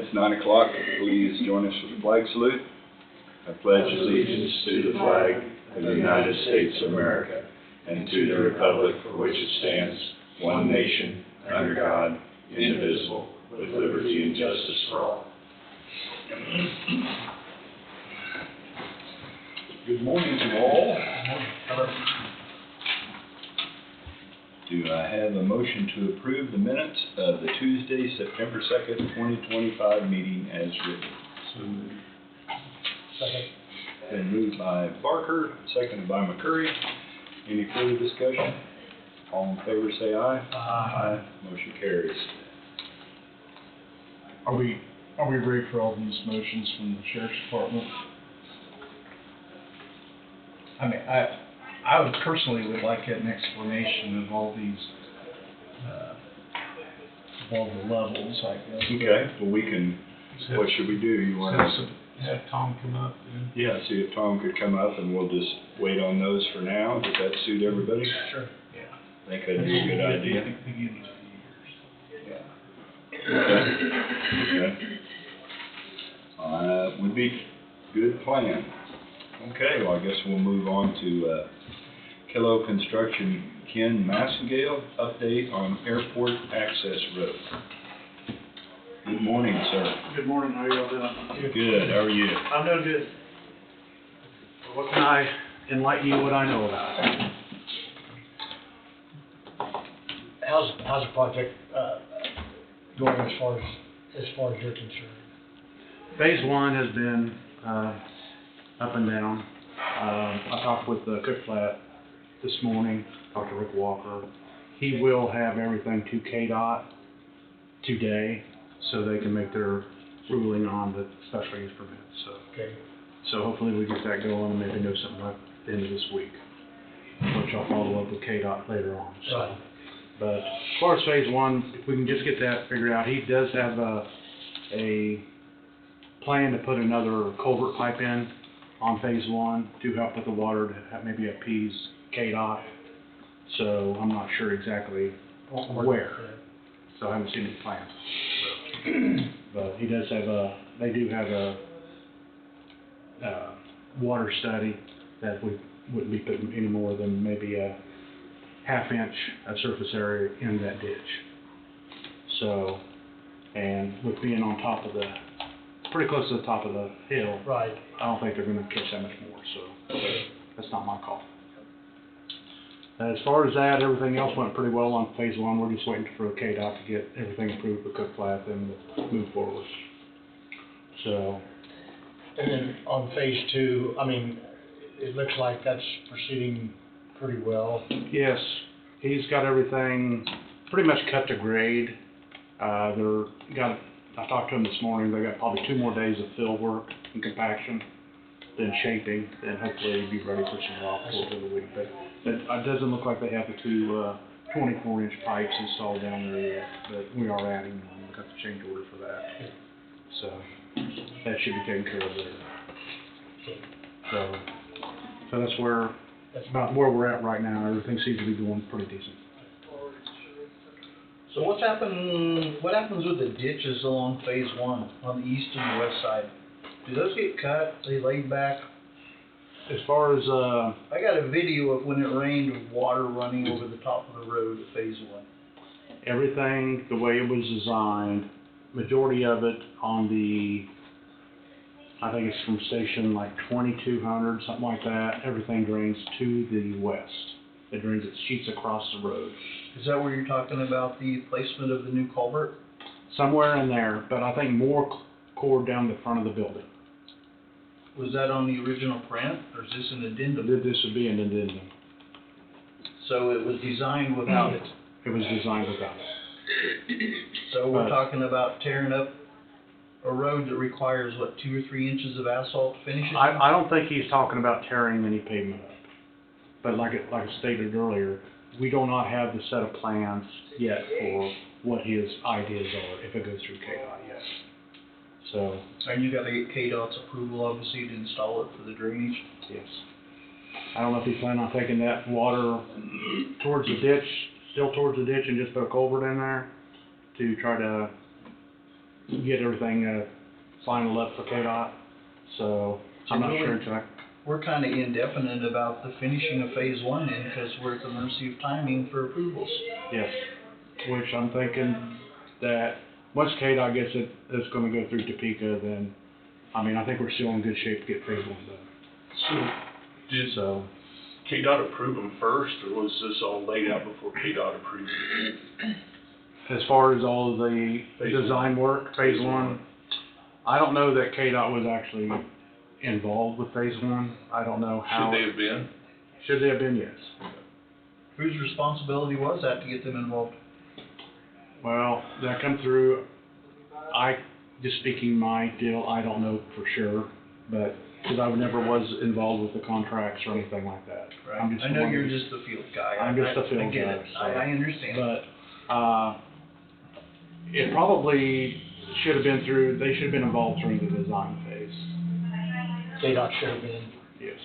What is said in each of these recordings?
It's 9 o'clock. Please join us for the flag salute. I pledge allegiance to the flag of the United States of America and to the republic for which it stands, one nation, under God, indivisible, with liberty and justice for all. Good morning to all. Do I have a motion to approve the minutes of the Tuesday, September 2nd, 2025 meeting as written? So moved. Second. Been moved by Barker, seconded by McCurry. Any further discussion? All in favor say aye. Aye. Motion carries. Are we ready for all these motions from the sheriff's department? I mean, I would personally would like an explanation of all these, of all the levels, I guess. Okay, well we can, what should we do? You want to? Have Tom come up and. Yeah, see if Tom could come up and we'll just wait on those for now. Does that suit everybody? Sure. Yeah. I think that'd be a good idea. I think the beginning of the years. Yeah. Okay. Would be good plan. Okay, well I guess we'll move on to Kilo Construction Ken Massengale, update on Airport Access Road. Good morning, sir. Good morning, how are y'all doing? Good, how are you? I'm doing good. What can I enlighten you what I know about? How's the project going as far as you're concerned? Phase one has been up and down. I talked with Cook Flat this morning, talked to Rick Walker. He will have everything to KDOT today, so they can make their ruling on the special use permit. Okay. So hopefully we get that going and maybe know something by the end of this week, which I'll follow up with KDOT later on. So. Right. But as far as phase one, if we can just get that figured out, he does have a plan to put another culvert pipe in on phase one to help with the water to maybe appease KDOT. So I'm not sure exactly where. So I haven't seen any plans. But he does have they do have a water study that we wouldn't be putting any more than maybe a half-inch of surface area in that ditch. So, and with being on top of pretty close to the top of the hill, Right. I don't think they're going to catch that much more, so that's not my call. As far as that, everything else went pretty well on phase one. We're just waiting for KDOT to get everything approved with Cook Flat and we'll move forward. So. And then on phase two, I mean, it looks like that's proceeding pretty well. Yes, he's got everything pretty much cut to grade. I talked to him this morning. They got probably 2 more days of fill work and compaction, then shaping, and hopefully be ready for some rock towards the end of the week. But it doesn't look like they have the 2 24-inch pipes installed down there yet, but we are adding them. We got the change order for that, so that should be taken care of there. So that's about where we're at right now. Everything seems to be going pretty decent. So what happens with the ditches along phase one on the east and the west side? Do those get cut? They laid back? As far as I got a video of when it rained with water running over the top of the road at phase one. everything, the way it was designed, majority of it on the, I think it's from station like 2200, something like that, everything drains to the west. It drains, it sheets across the road. Is that where you're talking about the placement of the new culvert? Somewhere in there, but I think more cord down the front of the building. Was that on the original grant, or is this an addendum? This would be an addendum. So it was designed without it. It was designed without it. So we're talking about tearing up a road that requires, what, 2 or 3 inches of asphalt to finish it? I don't think he's talking about tearing any pavement up. But like I stated earlier, we do not have the set of plans yet for what his ideas are if it goes through KDOT yet. So. And you got to get KDOT's approval, obviously, to install it for the drainage? Yes. I don't know if he's planning on taking that water towards the ditch, still towards the ditch, and just put a culvert in there to try to get everything, final up for KDOT, so I'm not sure exactly. We're kinda indefinite about the finishing of phase one then, cause we're at the mercy of timing for approvals. Yes, which I'm thinking that once KDOT gets it, it's gonna go through Topeka, then, I mean, I think we're still in good shape to get phase one done. So, did So, KDOT approve them first, or was this all laid out before KDOT approved it? as far as all of the Phase one. design work, phase one, I don't know that KDOT was actually involved with phase one. I don't know how. Should they have been? Should they have been, yes. Whose responsibility was that to get them involved? Well, that come through, just speaking my deal, I don't know for sure, but, because I never was involved with the contracts or anything like that. I'm just I the know one you're who's- just the field guy. I'm just the field I get guy, it. so- I understand. But, it probably should have been through, they should have been involved during the design phase, KDOT should have been. yes.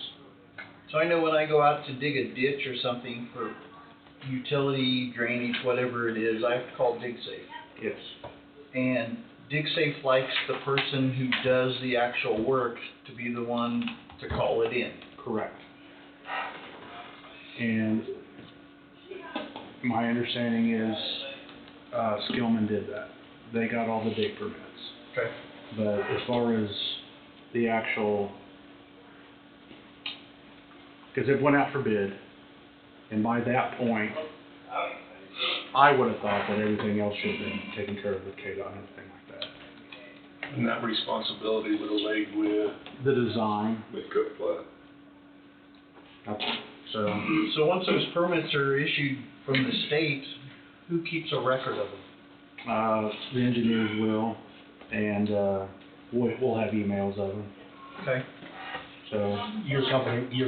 So I know when I go out to dig a ditch or something for utility, drainage, whatever it is, I have to call DigSafe. Yes. And DigSafe likes the person who does the actual work to be the one to call it in. Correct. And my understanding is, Skillman did that. They got all the dig permits. Okay. But as far as the actual, because it went out for bid, and by that point, I would have thought that everything else should have been taken care of with KDOT and everything like that. And that responsibility would have laid with, The design, With Cook Flat. so, So once those permits are issued from the state, who keeps a record of them? the engineers will, and, we'll have emails of them, Okay. so. Your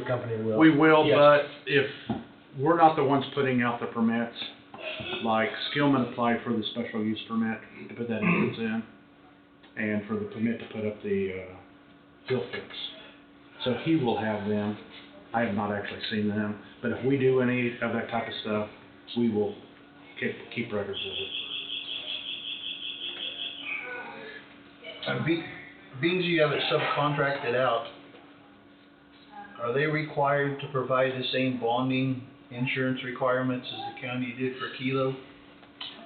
company will. We will, Yes. but if we're not the ones putting out the permits, like Skillman applied for the special use permit to put that entrance in, and for the permit to put up the, fill fix. So he will have them. I have not actually seen them, but if we do any of that type of stuff, we will keep records of it. Being you have it subcontracted out, are they required to provide the same bonding insurance requirements as the county did for Kilo?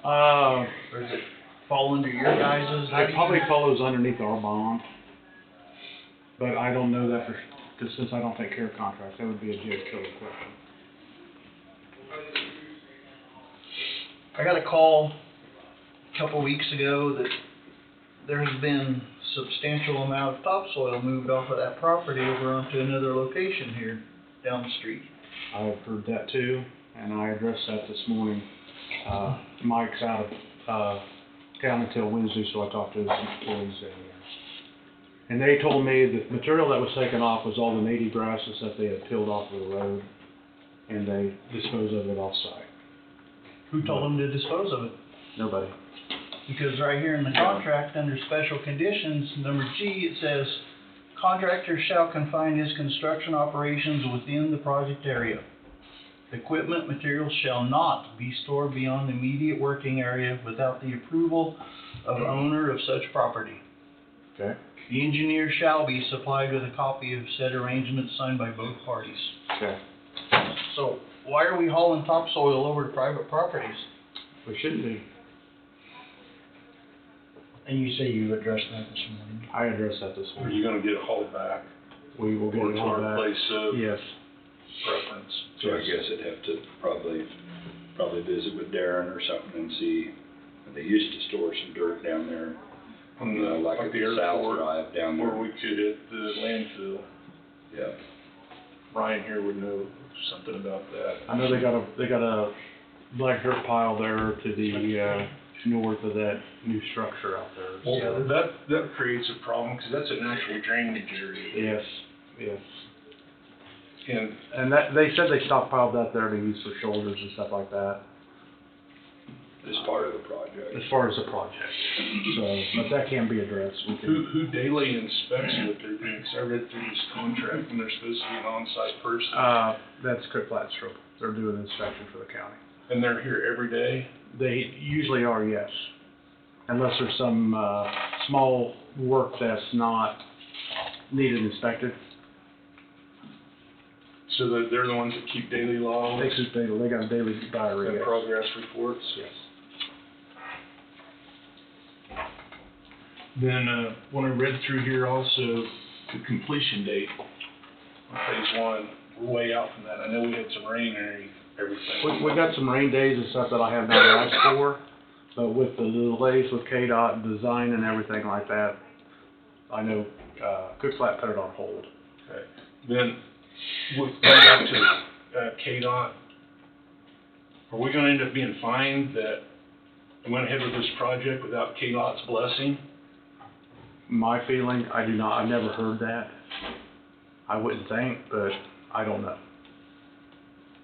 Or does it fall under your guys's? How do It you- probably follows underneath our bond, but I don't know that because since I don't take care of contracts, that would be a Jay Killer question. I got a call a couple weeks ago that there's been substantial amount of topsoil moved off of that property over onto another location here down the street. I've heard that too, and I addressed that this morning. Mike's out of, town until Wednesday, so I talked to his employees down there. And they told me the material that was taken off was all the native grasses that they had peeled off of the road, and they disposed of it off-site. Who told them to dispose of it? Nobody. Because right here in the contract, under special conditions, number G, it says, contractor shall confine his construction operations within the project area. Equipment materials shall not be stored beyond the immediate working area without the approval of owner of such property. Okay? The engineer shall be supplied with a copy of said arrangement signed by both parties. Okay. So, why are we hauling topsoil over to private properties? We shouldn't be. And you say you addressed that this morning. I addressed that this are morning. you gonna get hauled back? We will get Or it to all our back. place of Yes. preference? So I guess I'd have to probably visit with Darren or something and see, they used to store some dirt down there, On you know, like at the South airport, Drive down or there. we could at the landfill. Yeah. Ryan here would know something about that. I know they got a black dirt pile there to the, north of that new structure out there. Well, that creates a problem, because that's an actual drainage area. Yes, yes. And And that, they said they stockpiled that there to use for shoulders and stuff like that, As part of the project. as far as the project. So, but that can be addressed. We can, who daily inspects what they're doing? Because I read through this contract, and they're supposed to be an on-site person. that's Cook Flat Stroke. They're doing inspection for the county. And they're here every day? They usually are, yes. unless there's some, small work that's not needed inspected. So that they're the ones that keep daily logs They got a daily diary. and yes. progress reports? Yes. Then, when I read through here also, the completion date on phase one, we're way out from that. I know we had some rain and everything. We got some rain days and stuff that I have not asked for, but with the delays with KDOT design and everything like that, I know, Cook Flat put it on hold. Okay. Then, going back to KDOT, are we gonna end up being fined that I went ahead with this project without KDOT's blessing? My feeling, I do not, I've never heard that. I wouldn't think, but I don't know.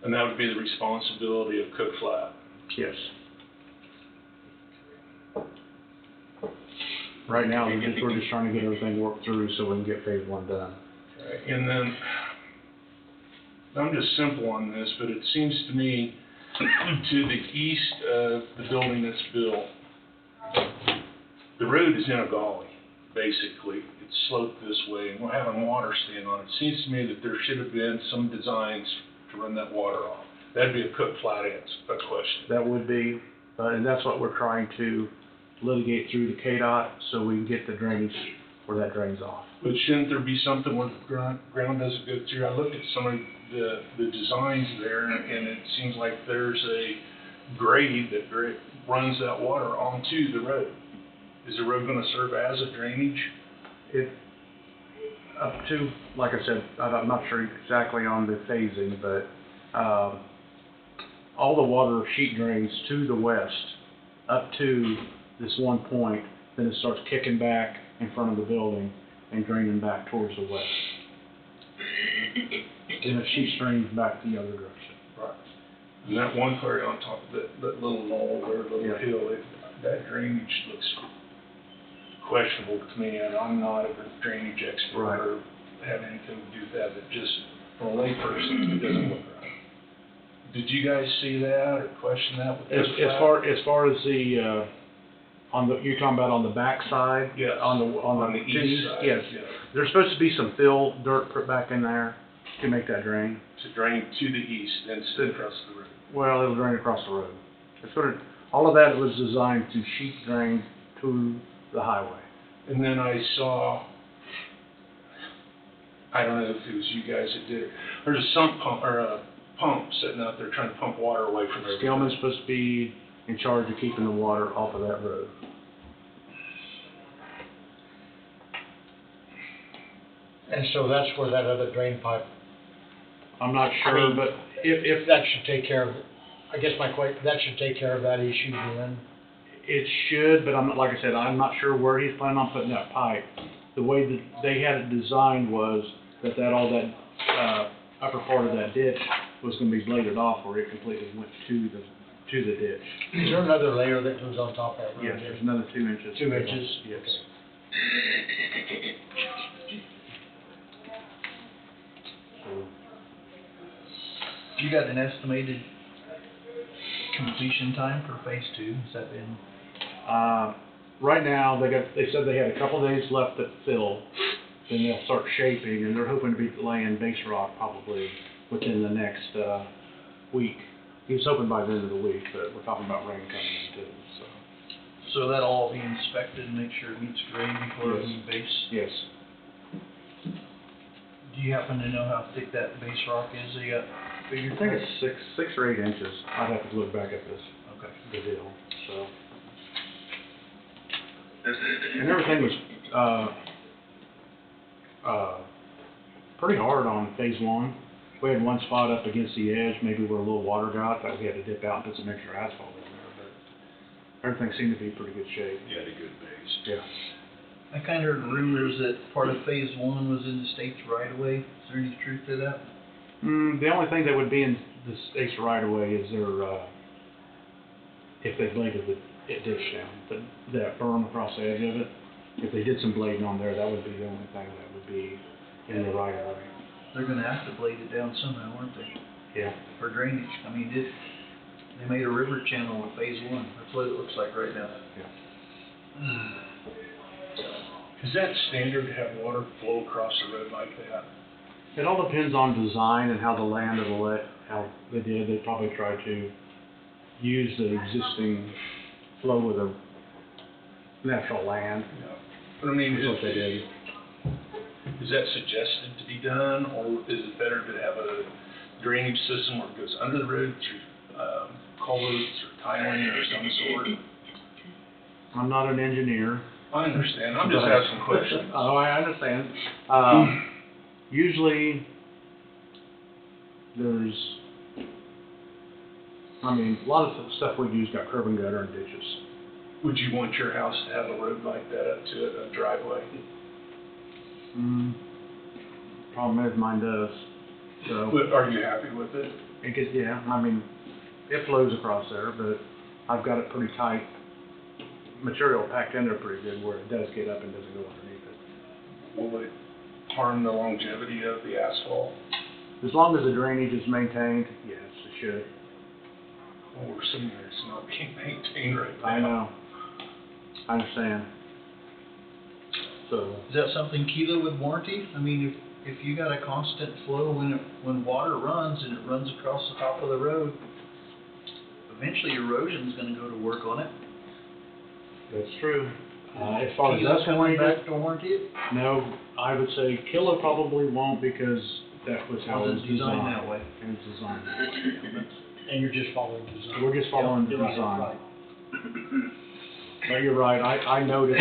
And that would be the responsibility of Cook Flat? Yes. Right now, we're just trying to get everything worked through so we can get phase one done. Okay. And then, I'm just simple on this, but it seems to me to the east of the building that's built, the road is in a gully, basically. It's sloped this way, and we're having water stand on it. It seems to me that there should have been some designs to run that water off. That'd be a Cook Flat question. That would be, and that's what we're trying to litigate through the KDOT so we can get the drainage where that drains off. But shouldn't there be something where the ground doesn't go through? I looked at some of the designs there, and it seems like there's a grade that runs that water onto the road. Is the road gonna serve as a drainage? It, up to, like I said, I'm not sure exactly on the phasing, but, all the water sheet drains to the west, up to this one point, then it starts kicking back in front of the building and draining back towards the west. And it sheet drains back the other direction. Right. And that one area on top of that little knoll or little Yeah. hill, that drainage looks questionable to me, and I'm not a drainage expert Right. or have anything to do with that, but just from a layperson, it doesn't look right. Did you guys see that or question that with As Cook far as the, you're talking about on the back side? Yes. On the east side? Yes. Yeah. There's supposed to be some fill, dirt put back in there to make that drain. To drain to the east instead of across the road. Well, it'll drain across the road. It's sort of, all of that was designed to sheet drain to the highway. And then I saw, I don't know if it was you guys that did it, there's a sump pump, or a pump sitting out there trying to pump water away from everything. Skillman's supposed to be in charge of keeping the water off of that road. And so that's where that other drain pipe, I'm not I sure, mean, but if that should take care of, I guess that should take care of that issue then. it should, but I'm not, like I said, I'm not sure where he's planning on putting that pipe. The way that they had it designed was that all that, upper part of that ditch was gonna be bladed off where it completely went to the ditch. Is there another layer that goes on top of that road? Yes, there's another 2 inches. 2 inches? Yes. So, You got an estimated completion time for phase two? Has that been? right now, they said they had a couple days left to fill, then they'll start shaping, and they're hoping to be laying base rock probably within the next, week. He was hoping by the end of the week, but we're talking about rain coming in too, so. So that'll all be inspected and make sure it meets grade before Yes. we base? Yes. Do you happen to know how thick that base rock is that you got figured? I think it's 6 or 8 inches. I'd have to look back at this, Okay. the deal, so. And everything was, pretty hard on phase one. We had one spot up against the edge, maybe where a little water got, that we had to dip out and put some extra asphalt in there, but everything seemed to be in pretty good shape. You had a good base. Yeah. I kinda heard rumors that part of phase one was in the state's right of way. Is there any truth to that? The only thing that would be in the state's right of way is their, if they bladed the ditch down, that berm across the edge of it. If they did some blading on there, that would be the only thing that would be in the right of way. They're gonna have to blade it down somehow, aren't they? Yeah. For drainage. I mean, they made a river channel with phase one. That's what it looks like right now. Is that standard to have water flow across the road like that? It all depends on design and how the land of the how they did. They probably tried to use the existing flow of the natural land. But I mean, Is what they did. is that suggested to be done, or is it better to have a drainage system where it goes under the road through culverts or tiling or some sort? I'm not an engineer. I understand, I'm just asking questions. Oh, I understand. Usually, a lot of the stuff we've used got curb and gutter and ditches. Would you want your house to have a road like that up to it, a driveway? Problem is, mine does. So, But are you happy with it? it gets, it flows across there, but I've got it pretty tight. Material packed in there pretty good where it does get up and doesn't go underneath it. Will it harm the longevity of the asphalt? As long as the drainage is maintained, yes, it should. Well, we're assuming it's not being maintained right now. I know. I understand. So, Is that something Kilo would warranty? I mean, if you got a constant flow when water runs and it runs across the top of the road, eventually erosion's gonna go to work on it. that's true. As far as Kilo's that's coming warranted, back to warranty it? no, I would say Kilo probably won't because that was how it was Wasn't designed that way. It was designed. And you're just following design. We're just following the You're right, design. right. But you're right, I noticed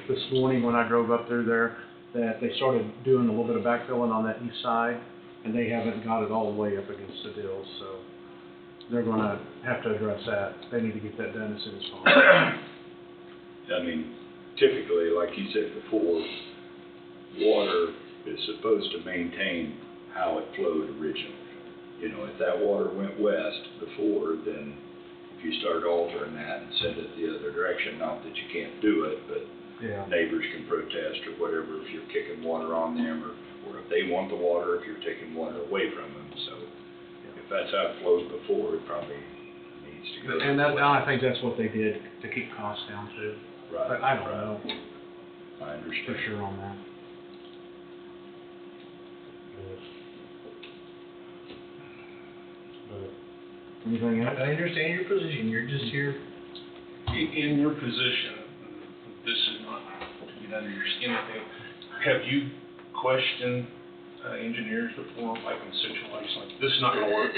this morning when I drove up through there that they started doing a little bit of backfilling on that east side, and they haven't got it all the way up against the dills, so they're gonna have to address that. They need to get that done as soon as possible. I mean, typically, like you said before, water is supposed to maintain how it flowed originally. You know, if that water went west before, then if you start altering that and send it the other direction, not that you can't do it, but Yeah. neighbors can protest or whatever if you're kicking water on them, or if they want the water, if you're taking water away from them. So if that's how it flowed before, it probably needs to go. And that, I think that's what they did to keep costs down too. Right. But I don't know I for understand. sure on that. But, anything else? I understand your position, you're just here. In your position, this is not to get under your skin, have you questioned engineers before, like in situations like, this is not gonna work?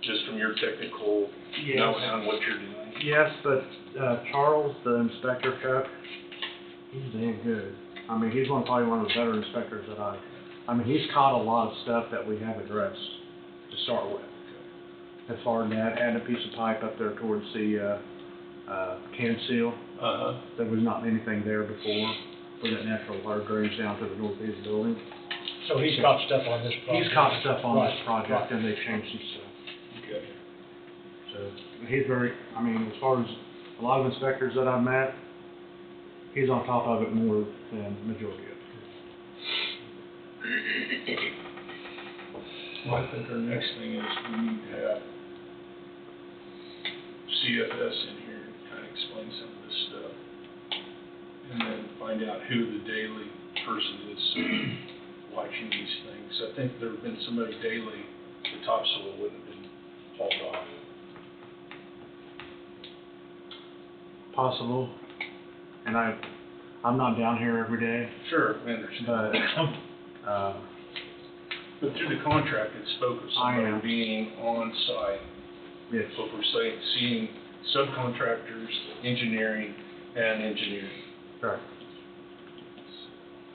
Just from your technical know-how and what you're doing? Yes, but Charles, the inspector Chuck, he's damn good. I mean, he's probably one of the better inspectors that I mean, he's caught a lot of stuff that we have addressed to start with. As far as that, adding a piece of pipe up there towards the can seal, there was not anything there before, where that natural water drains down to the northeast building. So he's got stuff on this project. He's caught stuff on this Right, project, right. and they've changed some stuff. Okay. So, he's very, I mean, as far as a lot of inspectors that I've met, he's on top of it more than majority of it. Well, I think our next thing is we need to have CFS in here and kind of explain some of this stuff. And then find out who the daily person is watching these things. I think there have been somebody daily, the topsoil wouldn't have been hauled off. Possible, and I'm not down here every day, Sure, I understand. but, But through the contract, it spoke of I know. somebody being on site. yes, So if we're saying, seeing subcontractors, engineering, and engineering. right.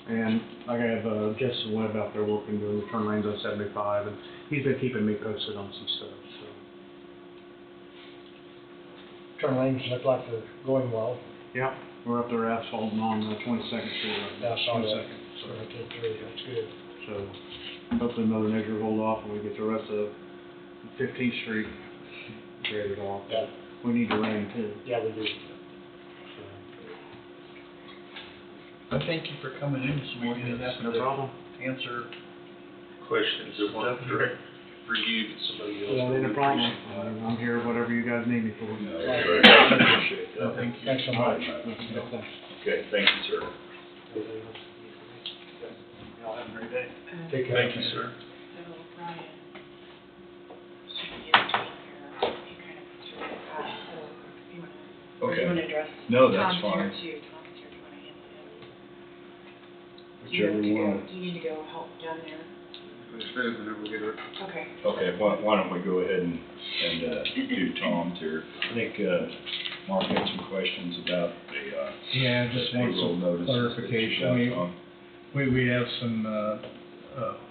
And like I have Justin Webb out there working, doing the turn lanes on 75, and he's been keeping me posted on some stuff, so. Turn lanes look like they're going well. Yeah, we're up there asphalting on 22nd Street right now. Yeah, I saw that. 22nd, so. So I think that's good. So, hopefully Mother Nature will hold off and we get the rest of 15th Street graded off. Yeah. We need the rain too. Yeah, we do. I thank you for coming in this morning and having No to problem. answer. Questions that weren't direct, for you, but somebody else. Well, ain't a would problem. appreciate that. I'm here, whatever you guys need me for. Appreciate that. Thank you. Thanks so much. Okay, thank you, sir. Y'all have a great day. Take care. Thank you, sir. So Ryan should be in here, he kind of sort of, so if you wanna, or you Okay. wanna address. No, that's Tom's fine. here too, Tom's here, do you wanna handle him? Whichever Do you one. have to go, do you need to go help down there? Okay. Okay, why don't we go ahead and do Tom's here. I think, Mark had some questions about the, Yeah, just want payroll some notices that you clarification. I got, mean, Tom. we have some,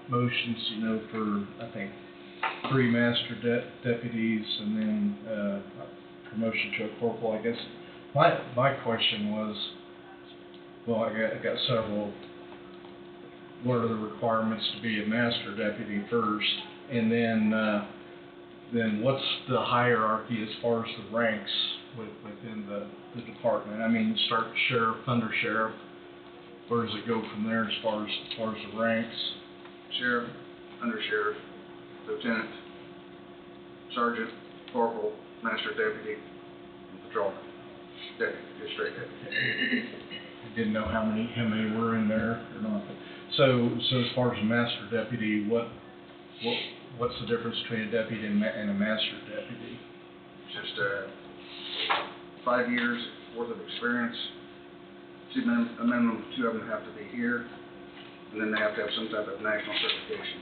motions, you know, for, I think, 3 master deputies and then, promotion to a corporal, I guess. My question was, well, I got several. What are the requirements to be a master deputy first? And then what's the hierarchy as far as the ranks within the department? I mean, start sheriff, under sheriff, where does it go from there as far as the ranks? Sheriff, under sheriff, lieutenant, sergeant, corporal, master deputy, and patrolman. Deputy, just straight deputy. I didn't know how many were in there or not. So as far as a master deputy, what's the difference between a deputy and a master deputy? Just 5 years worth of experience. A minimum 2 of them have to be here, and then they have to have some type of national certification.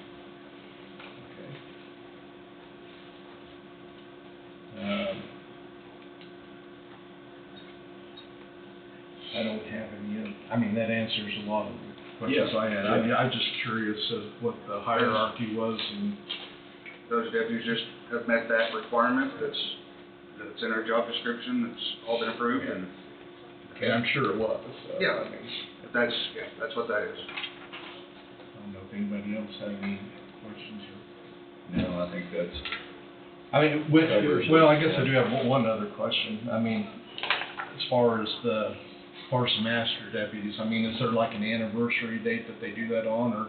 I don't have any, I mean, that answers a lot of the questions Yeah. I had. I mean, I'm just curious of what the hierarchy was and. Those deputies just have met that requirement that's in our job description, that's all been approved, and Okay, I'm sure it was. Yeah. I mean, that's what that is. I don't know if anybody else had any questions or. No, I think that's, I mean, well, I guess I do have one other question. I mean, as far as the master deputies, I mean, is there like an anniversary date that they do that on, or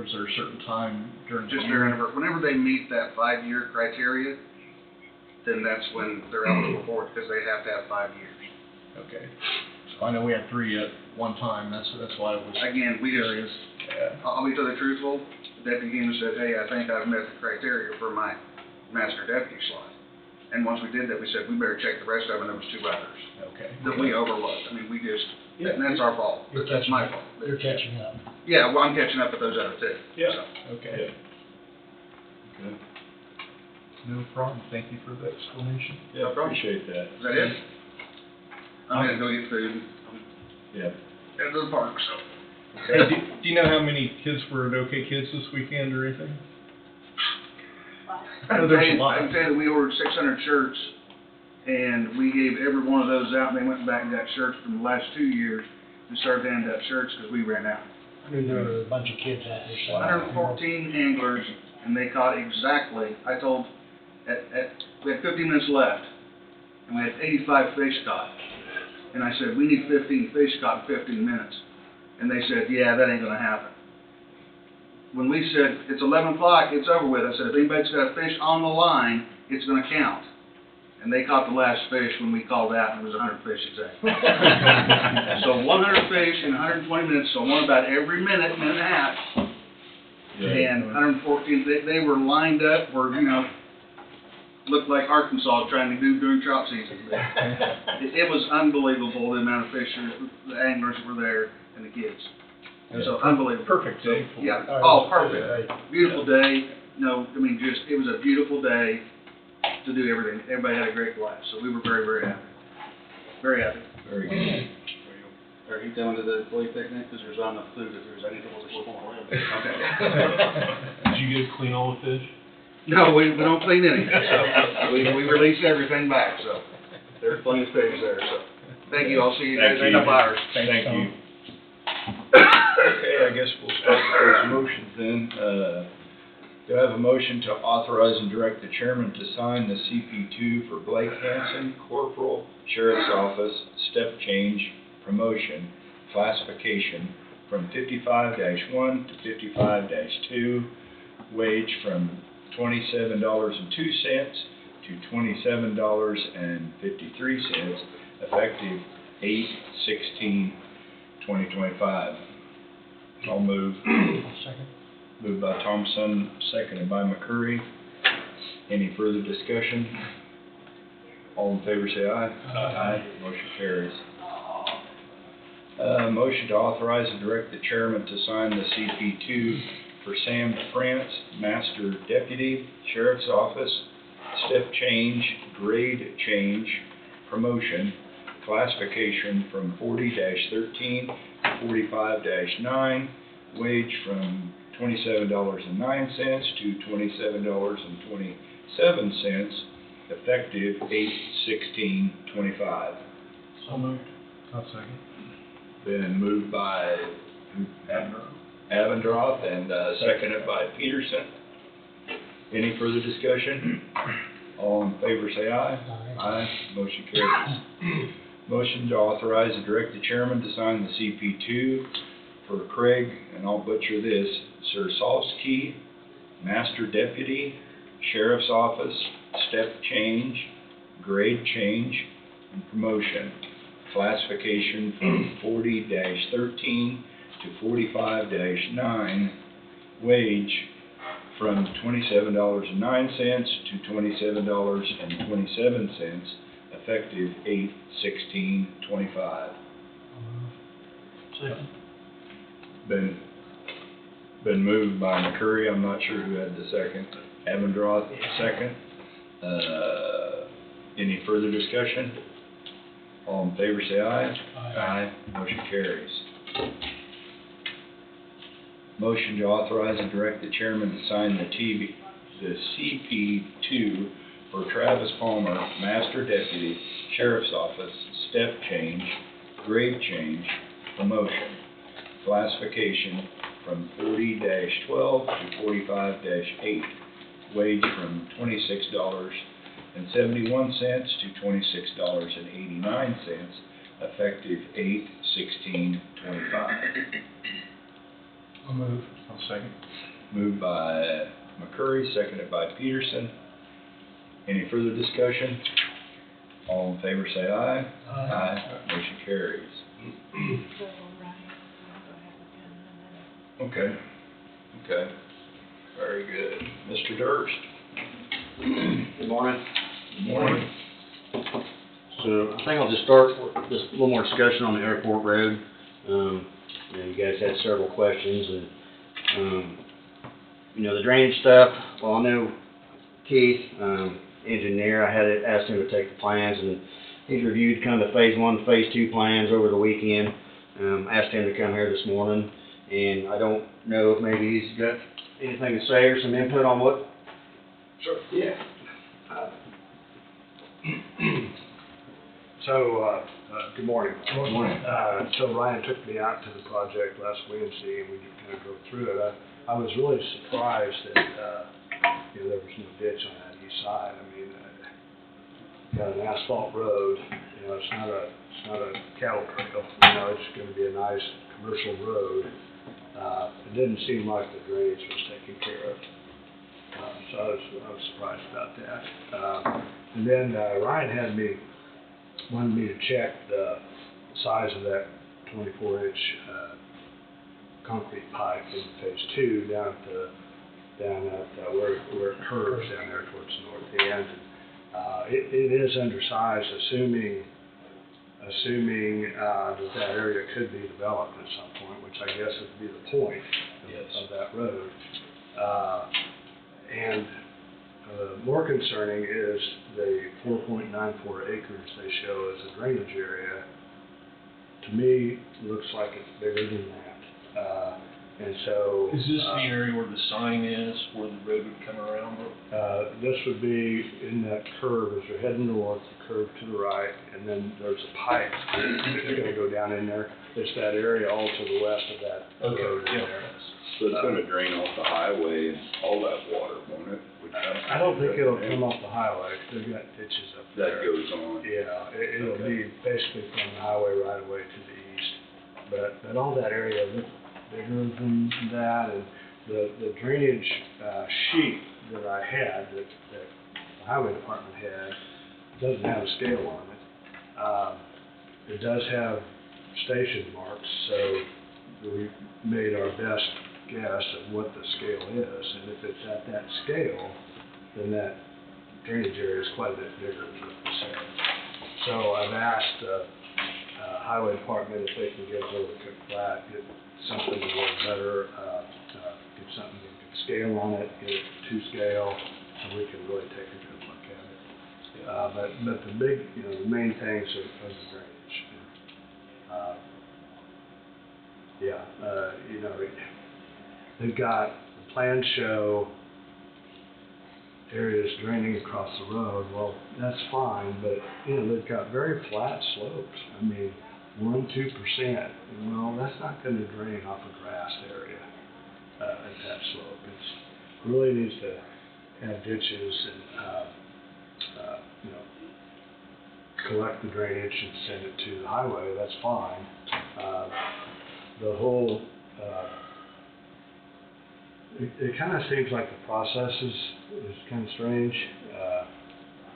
is there a certain time during the Just year? whenever they meet that 5-year criteria, then that's when they're eligible for it, because they have to have 5 years. Okay. So I know we had 3 at one time, that's why I was Again, we just, curious. I'll be totally truthful, the deputy came and said, hey, I think I've met the criteria for my master deputy slot. And once we did that, we said, we better check the rest of them, and there was 2 others Okay. that we overlooked. I mean, we just, and that's our fault, You're that's catching my up. fault. You're catching up. Yeah, well, I'm catching up with those other 2. Yeah. So, Okay. okay. No problem. Thank you for the explanation. Yeah, I appreciate that. Is that it? I'm gonna go get food. Yeah. Head to the park, so. Hey, do you know how many kids were at OK Kids this weekend or anything? I know there's a lot. can tell you that we ordered 600 shirts, and we gave every one of those out, and they went back and got shirts from the last 2 years, and started handing out shirts because we ran out. I knew there were a bunch of kids out there. so- 114 anglers, and they caught exactly, we had 15 minutes left, and we had 85 fish caught. And I said, we need 15 fish caught in 15 minutes. And they said, yeah, that ain't gonna happen. When we said, it's 11 o'clock, it's over with, I said, if anybody's got a fish on the line, it's gonna count. And they caught the last fish when we called out, and it was 100 fish exactly. So 100 fish in 120 minutes, so one about every minute and a half. And 114, they were lined up, looked like Arkansas trying to do during trout season. It was unbelievable the amount of fishers, the anglers were there, and the kids. So unbelievable. Perfect day for it. Yeah, Oh, perfect. Beautiful day, it was a beautiful day to do everything. Everybody had a great blast, so we were very, very happy. Very happy. Very good. Are you coming to the employee picnic? Because there's not enough food if there's any more. Okay. Did you get to clean all the fish? No, we don't clean any, so we release everything back, so there's plenty of fish there, so. Thank you, I'll see you Thank in a you. couple hours. Thank you. Okay, I guess we'll start with those motions then. Do I have a motion to authorize and direct the chairman to sign the CP2 for Blake Hanson, Corporal, Sheriff's Office, step change, promotion, classification from 55-1 to 55-2, wage from $27.02 to $27.53, effective 8/16/2025. I'll move. Second. Moved by Thompson, seconded by McCurry. Any further discussion? All in favor say aye. Aye. Motion carries. Motion to authorize and direct the chairman to sign the CP2 for Sam France, Master Deputy, Sheriff's Office, step change, grade change, promotion, classification from 40-13 to 45-9, wage from $27.09 to $27.27, effective 8/16/25. So moved. I'll second. Been moved by Avendroth and seconded by Peterson. Any further discussion? All in favor say aye. Aye. Motion carries. Motion to authorize and direct the chairman to sign the CP2 for Craig, and I'll butcher this, Sersovsky, Master Deputy, Sheriff's Office, step change, grade change, and promotion. Classification from 40-13 to 45-9, wage from $27.09 to $27.27, effective 8/16/25. Second. Been moved by McCurry, I'm not sure who had the second. Avendroth, second. Any further discussion? All in favor say aye. Aye. Motion carries. Motion to authorize and direct the chairman to sign the CP2 for Travis Palmer, Master Deputy, Sheriff's Office, step change, grade change, promotion, classification from 40-12 to 45-8, wage from $26.71 to $26.89, effective 8/16/25. I'll move. I'll second. Moved by McCurry, seconded by Peterson. Any further discussion? All in favor say aye. Aye. Motion carries. So Ryan, I'll go ahead and then. Okay. Okay. Very good. Mr. Durst. Good morning. Good morning. So I think I'll just start with just a little more discussion on the airport road. You guys had several questions and, the drainage stuff. Well, I know Keith, engineer, I had asked him to take the plans and he's reviewed kind of the phase 1, phase 2 plans over the weekend. Asked him to come here this morning and I don't know if maybe he's got anything to say or some input on what. Sure. Yeah. Good morning. Good morning. So Ryan took me out to the project last Wednesday and we just kind of go through it. I was really surprised that, there was no ditch on that east side. I mean, got an asphalt road, it's not a cattle trail, it's gonna be a nice commercial road. It didn't seem like the drainage was taken care of. So I was surprised about that. And then Ryan wanted me to check the size of that 24-inch concrete pipe in phase 2 down at where it curves down there towards the north end. It is undersized, assuming that area could be developed at some point, which I guess would be the point of that road. And more concerning is the 4.94 acres they show as a drainage area. To me, looks like it's bigger than that. And so. Is this the area where the sign is, where the road would come around? This would be in that curve as you're heading north, the curve to the right, and then there's a pipe that's going to go down in there. It's that area all to the west of that road in there. So it's gonna drain off the highway and all that water, won't it? I don't think it'll come off the highway, 'cause they've got ditches up there. That goes on. Yeah, it'll be basically from the highway right away to the east. But all that area looks bigger than that, and the drainage sheet that I had, that the highway department had, doesn't have a scale on it. It does have station marks, so we made our best guess at what the scale is, and if it's at that scale, then that drainage area is quite a bit bigger than what we said. So I've asked highway department if they can get a hold of Cook Flat, get something a little better, get something that can scale on it, get it to scale, so we can really take a good look at it. But the big, the main things are the drainage. They've got, the plans show areas draining across the road. Well, that's fine, but, they've got very flat slopes. I mean, 1-2%. Well, that's not gonna drain off a grass area, at that slope. It really needs to have ditches and, collect the drainage and send it to the highway, that's fine. The whole, it kind of seems like the process is kind of strange.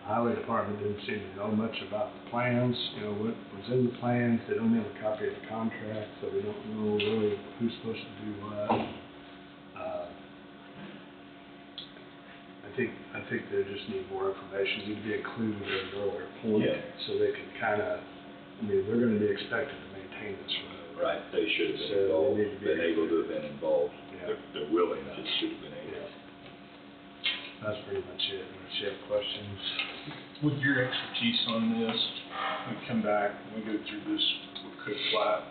Highway department didn't seem to know much about the plans, what was in the plans. They don't have a copy of the contract, so we don't know really who's supposed to do what. I think they just need more information, need to be included at an earlier point, so they can kind of, they're going to be expected to maintain this road. Right, they should have been involved, been able to have been involved. They're willing, they just should have been able. That's pretty much it. Unless you have questions. With your expertise on this, we come back, we go through this with Cook Flat,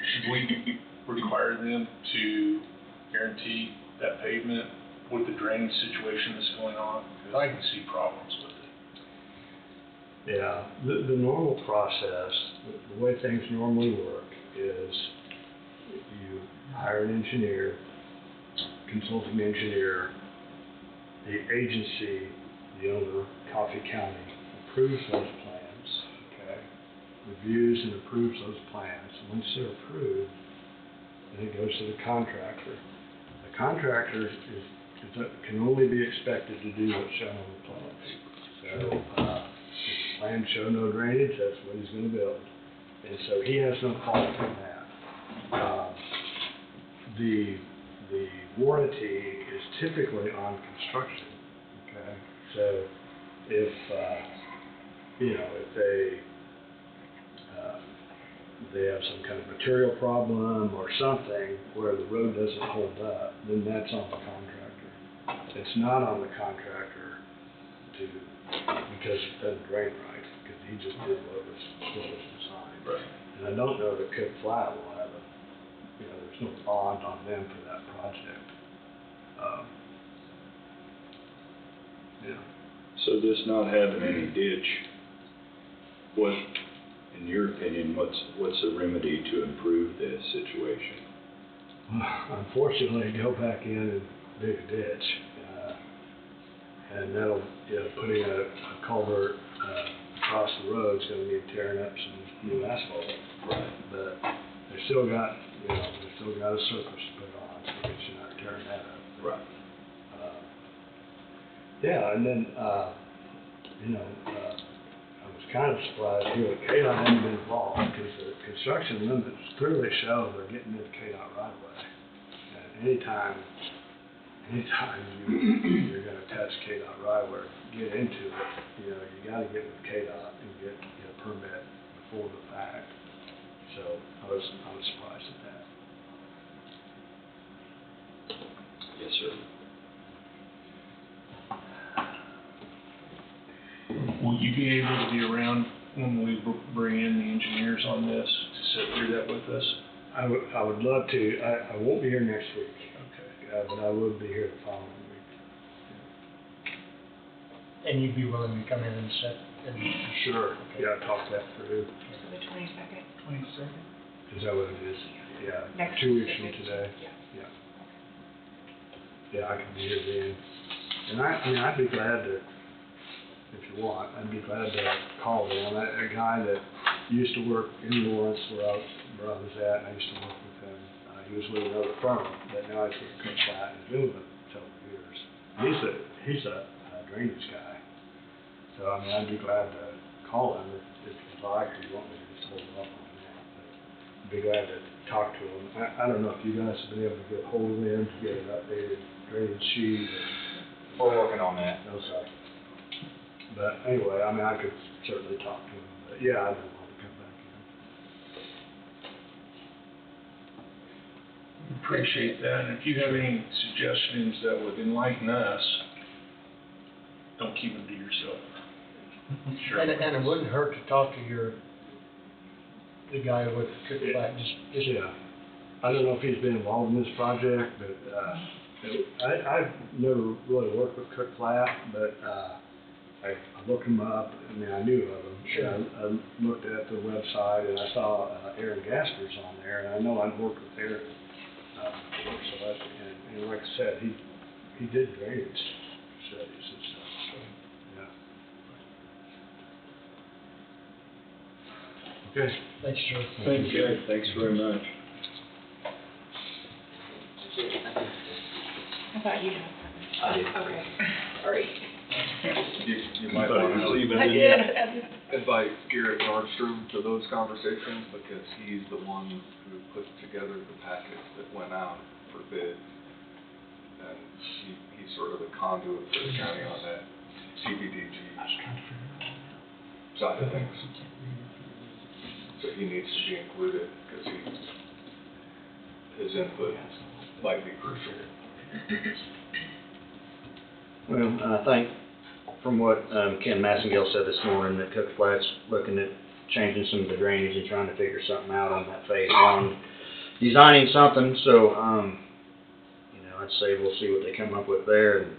should we require them to guarantee that pavement with the drainage situation that's going on? Because I can see problems with it. Yeah, the normal process, the way things normally work is you hire an engineer, consulting engineer, the agency, the owner, Coffee County, approves those plans, reviews and approves those plans. Once they're approved, then it goes to the contractor. The contractor can only be expected to do what's shown on the plan. So, if the plans show no drainage, that's what he's going to build. And so he has no fault in that. The warranty is typically on construction, So if, if they have some kind of material problem or something where the road doesn't hold up, then that's on the contractor. It's not on the contractor because it doesn't drain right, because he just did what was designed. Right. And I don't know that Cook Flat will have there's no bond on them for that project. So this not having any ditch, what, in your opinion, what's the remedy to improve this situation? Unfortunately, go back in and dig a ditch, and that'll, putting a culvert across the road is going to mean tearing up some new asphalt. Right. But they still got, a surface to put on, so that you're not tearing that up. Right. And then, I was kind of surprised here that KDOT hadn't been involved, because the construction limits clearly show they're getting into KDOT right away. And anytime you're gonna touch KDOT right away, get into it, you gotta get with KDOT and get a permit before the fact. So I was surprised at that. Yes, sir. Will you be able to be around when we bring in the engineers on this to sit through that with us? I would love to. I won't be here next week. Okay. But I will be here the following week. And you'd be willing to come in and sit and... Sure. Yeah, talk that through. So the 22nd? 22nd? Is that what it is? Yeah. Next 2 weeks Tuesday. from today. Yeah. Yeah, I can be here then. And I'd be glad to, if you want, I'd be glad to call them. A guy that used to work in Lawrence where I was at, and I used to work with him. He was with another firm, but now he's with Cook Flat and been with them several years. He's a drainage guy. So, I mean, I'd be glad to call him if you'd like, or you want me to just hold off on that. But I'd be glad to talk to him. I don't know if you guys have been able to get hold of him to get an updated drainage sheet. We're working on that. No, sorry. But anyway, I mean, I could certainly talk to him, but yeah, I don't want to come back in. Appreciate that, and if you have any suggestions that would enlighten us, don't keep them to yourself. Sure. And it wouldn't hurt to talk to the guy with Cook Flat, just. Yeah. I don't know if he's been involved in this project, but, I've never really worked with Cook Flat, but, I looked him up, I mean, I knew of him. Sure. I looked at the website and I saw, Aaron Gaspers on there, and I know I've worked with Aaron, before, so that's, and like I said, he did drainage studies and stuff, so, yeah. Okay. Thanks, Joe. Thank you. Thanks very much. I thought you had something. Okay, sorry. You might want to Leave it I in. did. invite Garrett Nordstrom to those conversations because he's the one who put together the package that went out for bid. And he's sort of the conduit for the county on that CBDG side of things. So he needs to be included because his input might be crucial. Well, I think from what Ken Massengale said this morning, that Cook Flat's looking at changing some of the drainage and trying to figure something out on that phase one, designing something, so, I'd say we'll see what they come up with there, and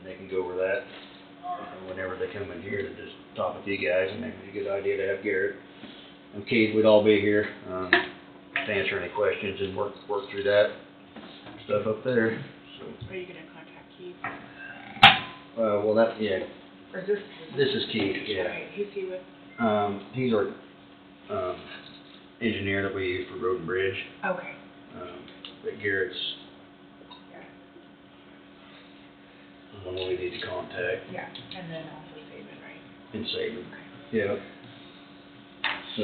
they can go over that whenever they come in here to just talk with you guys, and maybe it's a good idea to have Garrett and Keith, we'd all be here, to answer any questions and work through that stuff up there, so. Are you gonna contact Keith? Well, that, yeah, Or is this? this is Keith, yeah. Okay, who's he with? He's our, engineer that we use for road and bridge, Okay. but Garrett's the one we need to contact Yeah, and then also Saban, right? and save him. Yeah. So,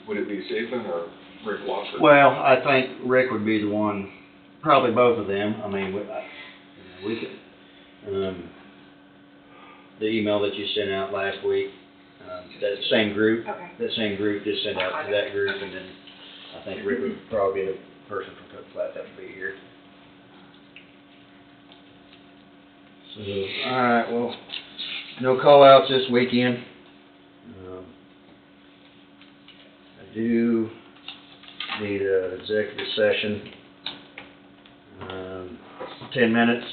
Would it be Saban or Rick Walker? well, I think Rick would be the one, probably both of them, I mean, we could, the email that you sent out last week, that same group, Okay. that same group just sent out to that group, and then I think Rick would probably be the person from Cook Flat that would be here. So, alright, well, no call-outs this weekend. I do need an executive session, 10 minutes,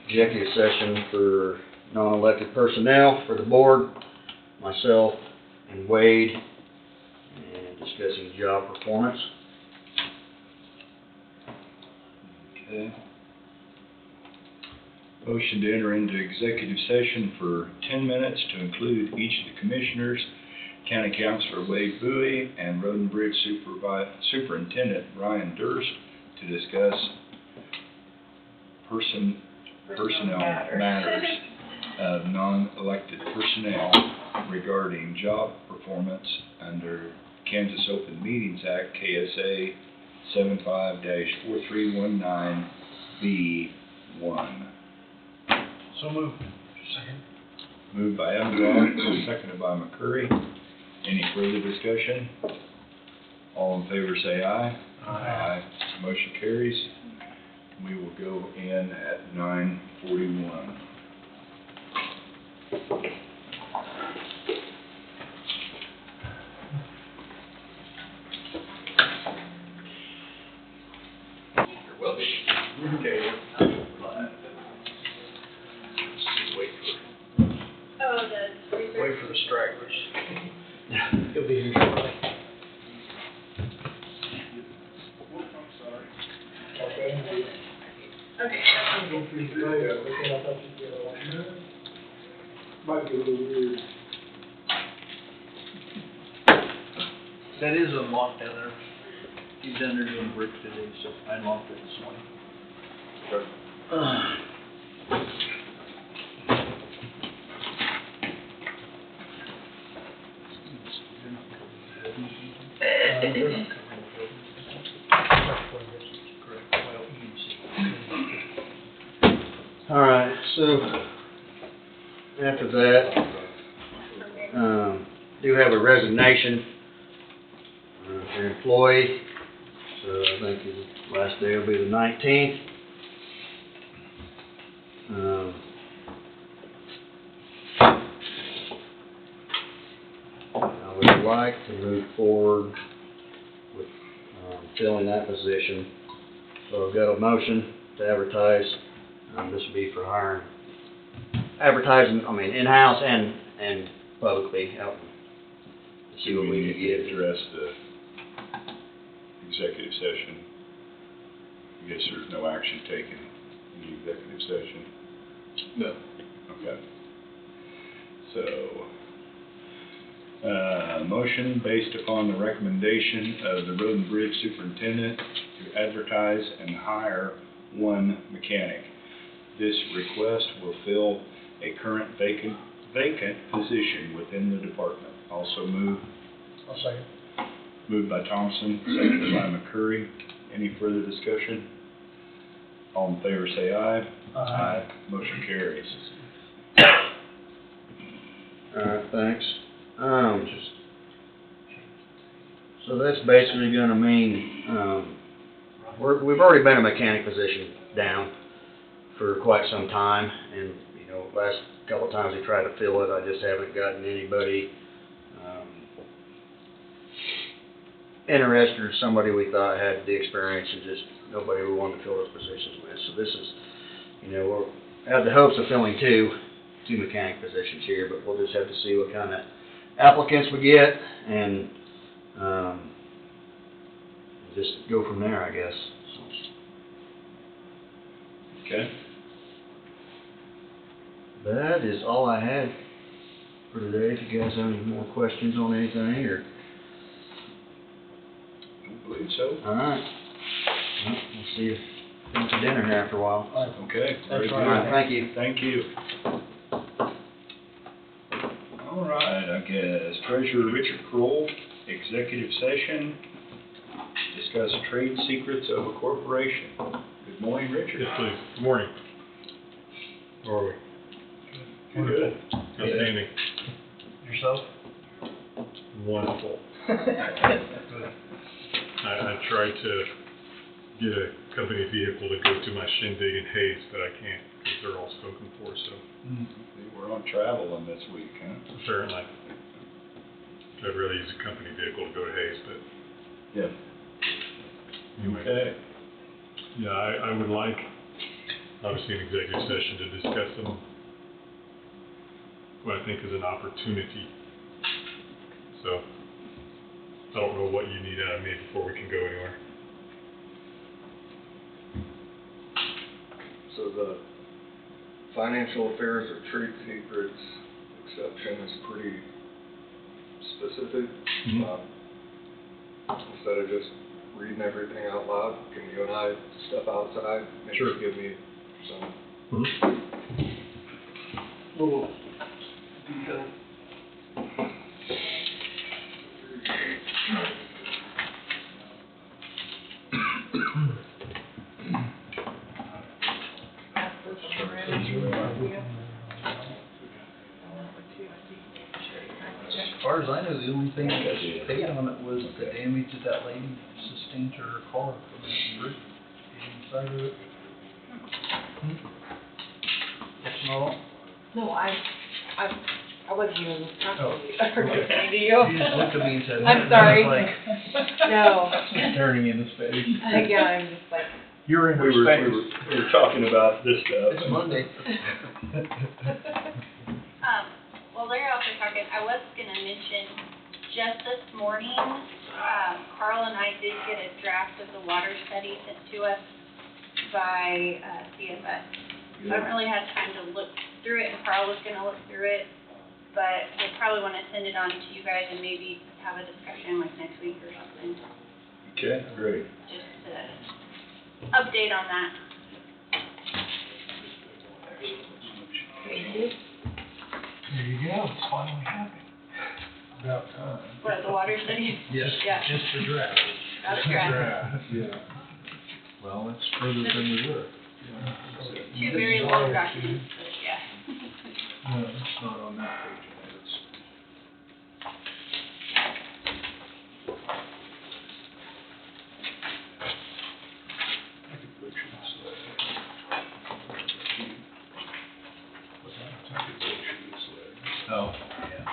executive session for non-elected personnel for the board, myself and Wade, and discussing job performance. Okay. Motion to enter into executive session for 10 minutes to include each of the commissioners, County Councilor Wade Bowie, and Road and Bridge Superintendent Ryan Durst to discuss personnel matters of non-elected personnel regarding job performance under Kansas Open Meetings Act, KSA 75-4319B1. So moved. Second. Moved by Emblem, seconded by McCurry. Any further discussion? All in favor say aye. Aye. Motion carries. We will go in at 9:41. Wait for the stragglers. He'll be here shortly. That is unlocked down there. He's down there doing brick today, so I unlocked it this morning. All right, so after that, do have a resignation for an employee. So I think his last day will be the 19th. I would like to move forward with filling that position. So I've got a motion to advertise. This would be for hiring, advertising, in-house and publicly out to see what we need can to get. address the executive session. I guess there's no action taken in the executive session. No. Okay. So, motion based upon the recommendation of the Road and Bridge Superintendent to advertise and hire one mechanic. This request will fill a current vacant position within the department. Also I'll second. moved by Thompson, seconded by McCurry. Any further discussion? All in favor say aye. Aye. Motion carries. Alright, thanks. So that's basically gonna mean, we've already been a mechanic position down for quite some time, and, last couple of times we tried to fill it, I just haven't gotten anybody, interested, or somebody we thought had the experience, and just nobody we wanted to fill those positions with. So this is, we're, have the hopes of filling two mechanic positions here, but we'll just have to see what kind of applicants we get, and, just go from there, I guess. Okay. That is all I had for today. If you guys have any more questions on anything, or... Don't believe so. Alright. Well, we'll see you for dinner here after a while. Okay, very good. Alright, thank you. Thank you. All right, I guess Treasurer Richard Kroll, executive session, discuss trade secrets of a corporation. Good morning, Richard. Yes, please. Good morning. How are we? Good. Outstanding. Yourself? Wonderful. I tried to get a company vehicle to go to my shindig in Hayes, but I can't because they're all spoken for, so. We're on traveling this week, huh? Apparently. I'd rather use a company vehicle to go to Hayes, but Yeah. anyway. Okay. Yeah, I would like, obviously, an executive session to discuss what I think is an opportunity. So, I don't know what you need out of me before we can go anywhere. So the financial affairs or trade secrets exception is pretty specific. Instead of just reading everything out loud, can you and I step outside? Maybe Sure. give me some little detail. As far as I know, the only thing that was paid on it was the damage that that lady sustained to her car from that roof inside of it. That's not all? No, I wasn't even Oh, talking okay. to you. You just looked at me and said, I'm sorry. I was No. Turning into space. Yeah, I'm just like, You're in her We space. were talking about this stuff. It's Monday. While they're out there talking, I was gonna mention, just this morning, Carl and I did get a draft of the water study sent to us by, CFS. I haven't really had time to look through it, and Carl was gonna look through it, but we'll probably wanna send it on to you guys and maybe have a discussion like next week or something, Okay, great. just to update on that. There you go, it's finally happening. About time. What, the water studies? Yes, Yeah. just the draft. That's Just the correct. draft, yeah. Well, that's further than we were. Two very long documents, but yeah. No, it's not on that page. It's I could put you this way. I could put you this way. Oh, yeah.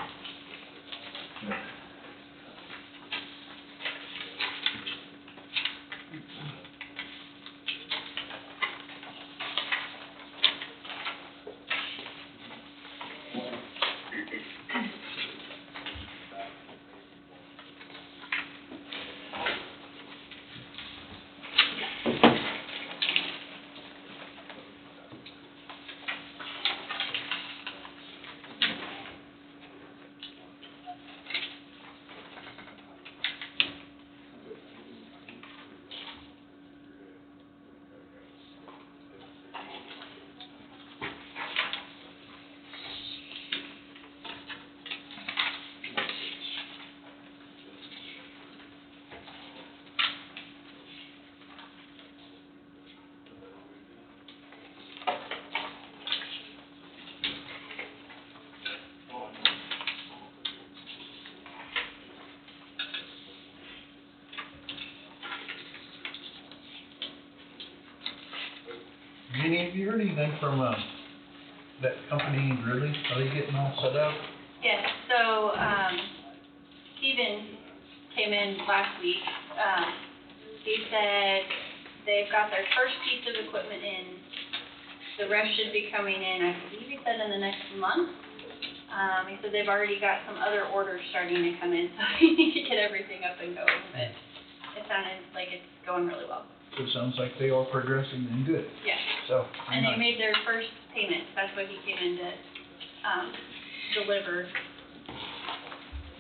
Jenny, have you heard anything from, that company in Gridley? Are they getting all set up? Yes, so, Steven came in last week. He said they've got their first piece of equipment in. The rest should be coming in, I believe he said in the next month. He said they've already got some other orders starting to come in, so we need to get everything up and going, but it sounded like it's going really well. So it sounds like they are progressing and good. Yeah. So, And they made their first payment, that's what he came in to, deliver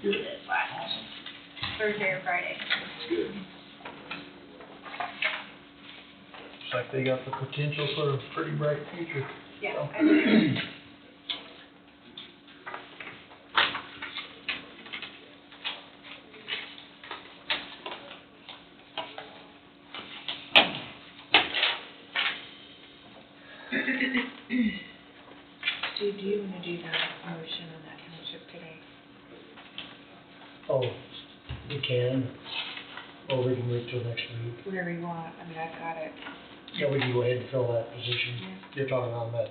this last Thursday or Friday. Good. looks like they got the potential for a pretty bright future. Yeah, I agree. Stu, do you wanna do the motion on that township today? Oh, we can, or we can wait till next week. Whatever you want, I mean, I've got it. Yeah, we can go ahead and fill that position. Yeah. You're talking on that,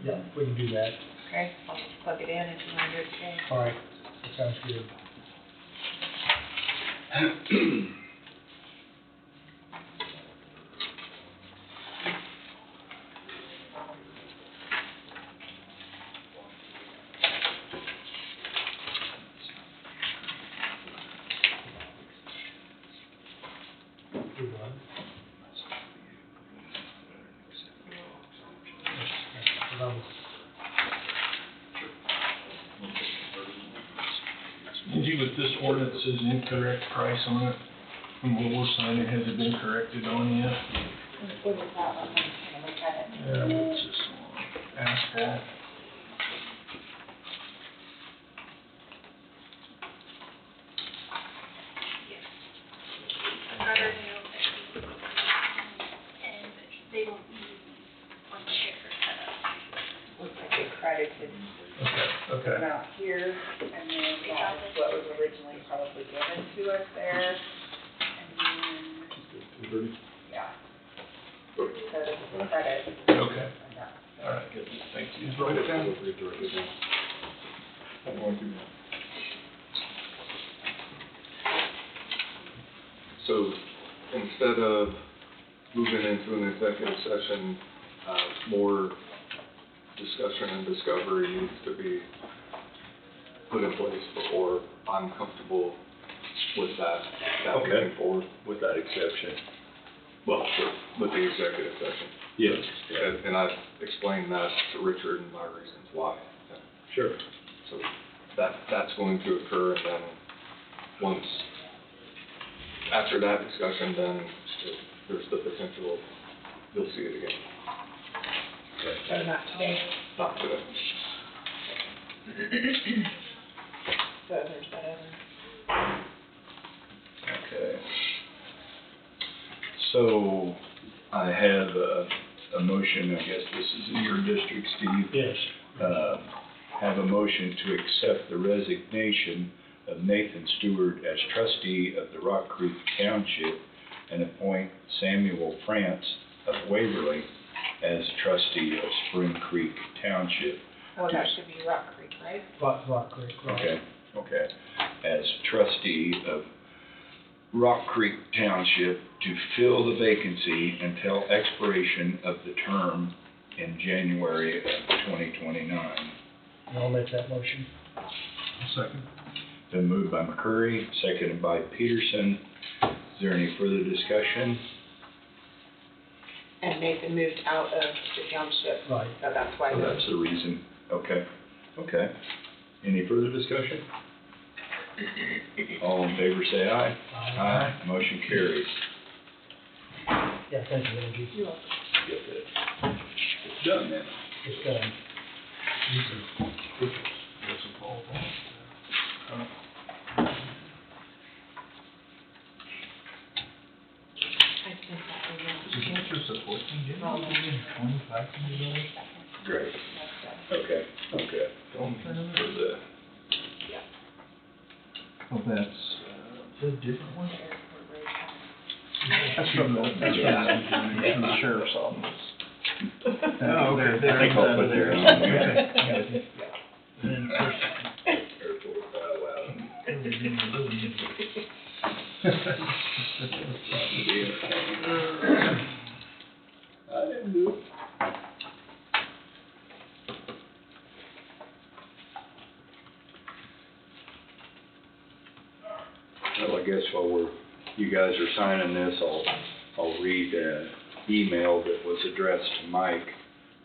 yeah, we can do that. Okay, I'll just plug it in if you wanna do it today. All right, that sounds good. Angie, with this ordinance says incorrect price on it, and what we're signing, has it been corrected on yet? What is that one? I'm trying to look at it. Yeah, what's this one? Asphalt. I've got her note and they won't use on the share setup. Looks like they credited Okay. amount here, and then that was what was originally probably given to us there. And then, yeah. So this is a credit. Okay. And that- All right, good, thank you. Just write it down. I'm going to. So instead of moving into an executive session, more discussion and discovery needs to be put in place before I'm comfortable with that moving forward. With that exception. Well, with the executive session. Yes. And I've explained that to Richard and my reasons why. Sure. So that's going to occur, and then once, after that discussion, then there's the potential, you'll see it again. So not today. Not today. So there's that other. Okay. So I have a motion, I guess this is in your district, Steve. Yes. Have a motion to accept the resignation of Nathan Stewart as trustee of the Rock Creek Township and appoint Samuel France of Waverly as trustee of Spring Creek Township. Oh, that should be Rock Creek, right? Rock Creek, right. Okay. As trustee of Rock Creek Township to fill the vacancy until expiration of the term in January of 2029. I'll make that motion. Second. Been moved by McCurry, seconded by Peterson. Is there any further discussion? And Nathan moved out of the township. Right. So that's why. So that's the reason. Okay. Any further discussion? All in favor say aye. Aye. Motion carries. Yeah, thank you, Angie. You're welcome. Get that. It's done then. It's done. I sent that email. Great. Okay. For the, Oh, that's, the different one? That's from the sheriff's office. Oh, okay. I think I'll put there. I didn't do it. Well, I guess while you guys are signing this, I'll read an email that was addressed to Mike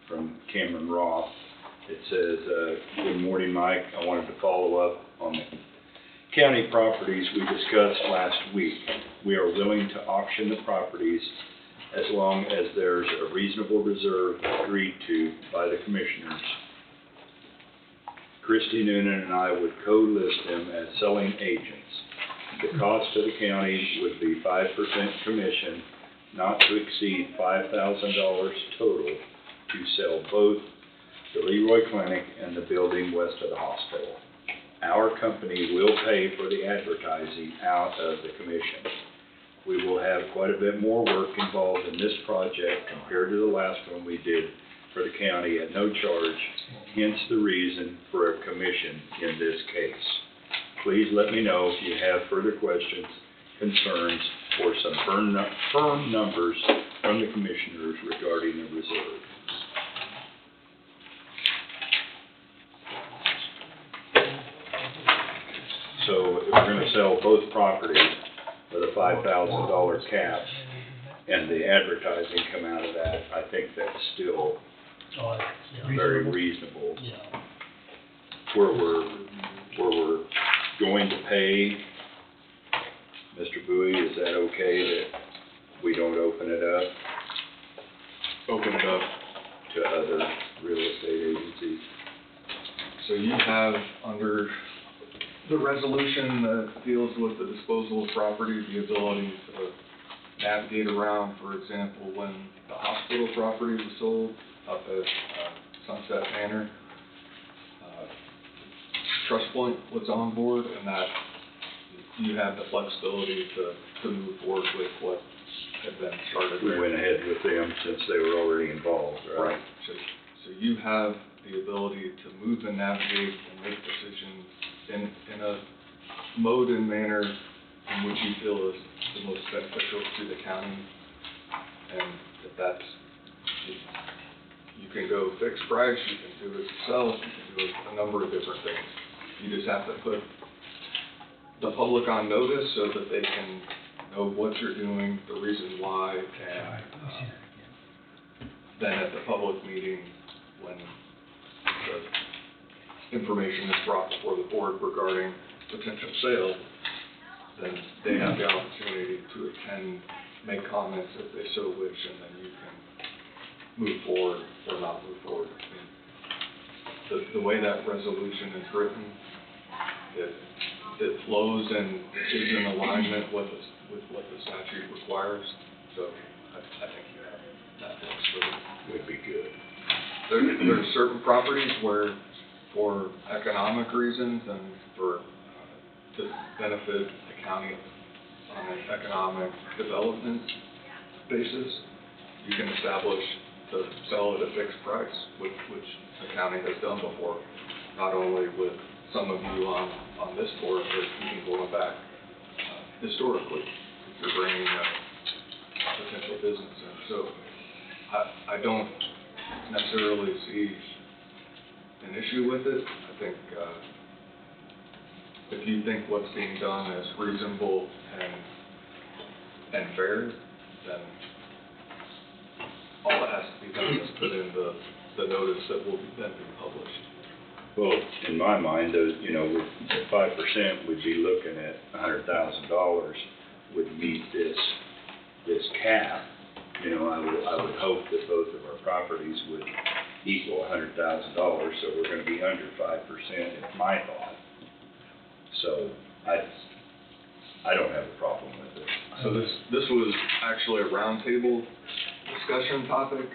from Cameron Roth. It says, good morning, Mike. I wanted to follow up on the county properties we discussed last week. We are willing to auction the properties as long as there's a reasonable reserve agreed to by the commissioners. Christy Noonan and I would co-list them as selling agents. The cost to the county would be 5% commission, not to exceed $5,000 total to sell both the Leroy Clinic and the building west of the hospital. Our company will pay for the advertising out of the commission. We will have quite a bit more work involved in this project compared to the last one we did for the county at no charge, hence the reason for a commission in this case. Please let me know if you have further questions, concerns, or some firm numbers from the commissioners regarding the reserve. So if we're gonna sell both properties with a $5,000 cap and the advertising come out of that, I think that's still very reasonable. Yeah. Where we're going to pay, Mr. Bowie, is that okay that we don't open it up? Open it up. To other real estate agencies? So you have under the resolution that deals with the disposal of property, the ability to navigate around, for example, when the hospital property was sold up at Sunset Manor, Trust Point was on board, and that you have the flexibility to move forward with what had been started We there. went ahead with them since they were already involved, right? Right, so you have the ability to move and navigate and make decisions in a mode and manner in which you feel is the most beneficial to the county. And if that's, you can go fixed price, you can do it yourself, you can do a number of different things. You just have to put the public on notice so that they can know what you're doing, the reason why, and then at the public meeting, when the information is brought before the board regarding potential sale, then they have the opportunity to attend, make comments if they so wish, and then you can move forward or not move forward. I mean, the way that resolution is written, it flows and is in alignment with what the statute requires, so I think that works Would be good. There's certain properties where, for economic reasons and for, to benefit the county on an economic development basis, you can establish to sell at a fixed price, which the county has done before, not only with some of you on this board, but even going back historically, if you're bringing potential business in. So I don't necessarily see an issue with it. I think if you think what's being done is reasonable and fair, then all that has to be done is put in the notice that will then be published. Well, in my mind, those, you know, with 5%, we'd be looking at $100,000 would meet this cap. You know, I would hope that both of our properties would equal $100,000, so we're gonna be under 5%, is my thought. So I don't have a problem with it. So this was actually a roundtable discussion topic.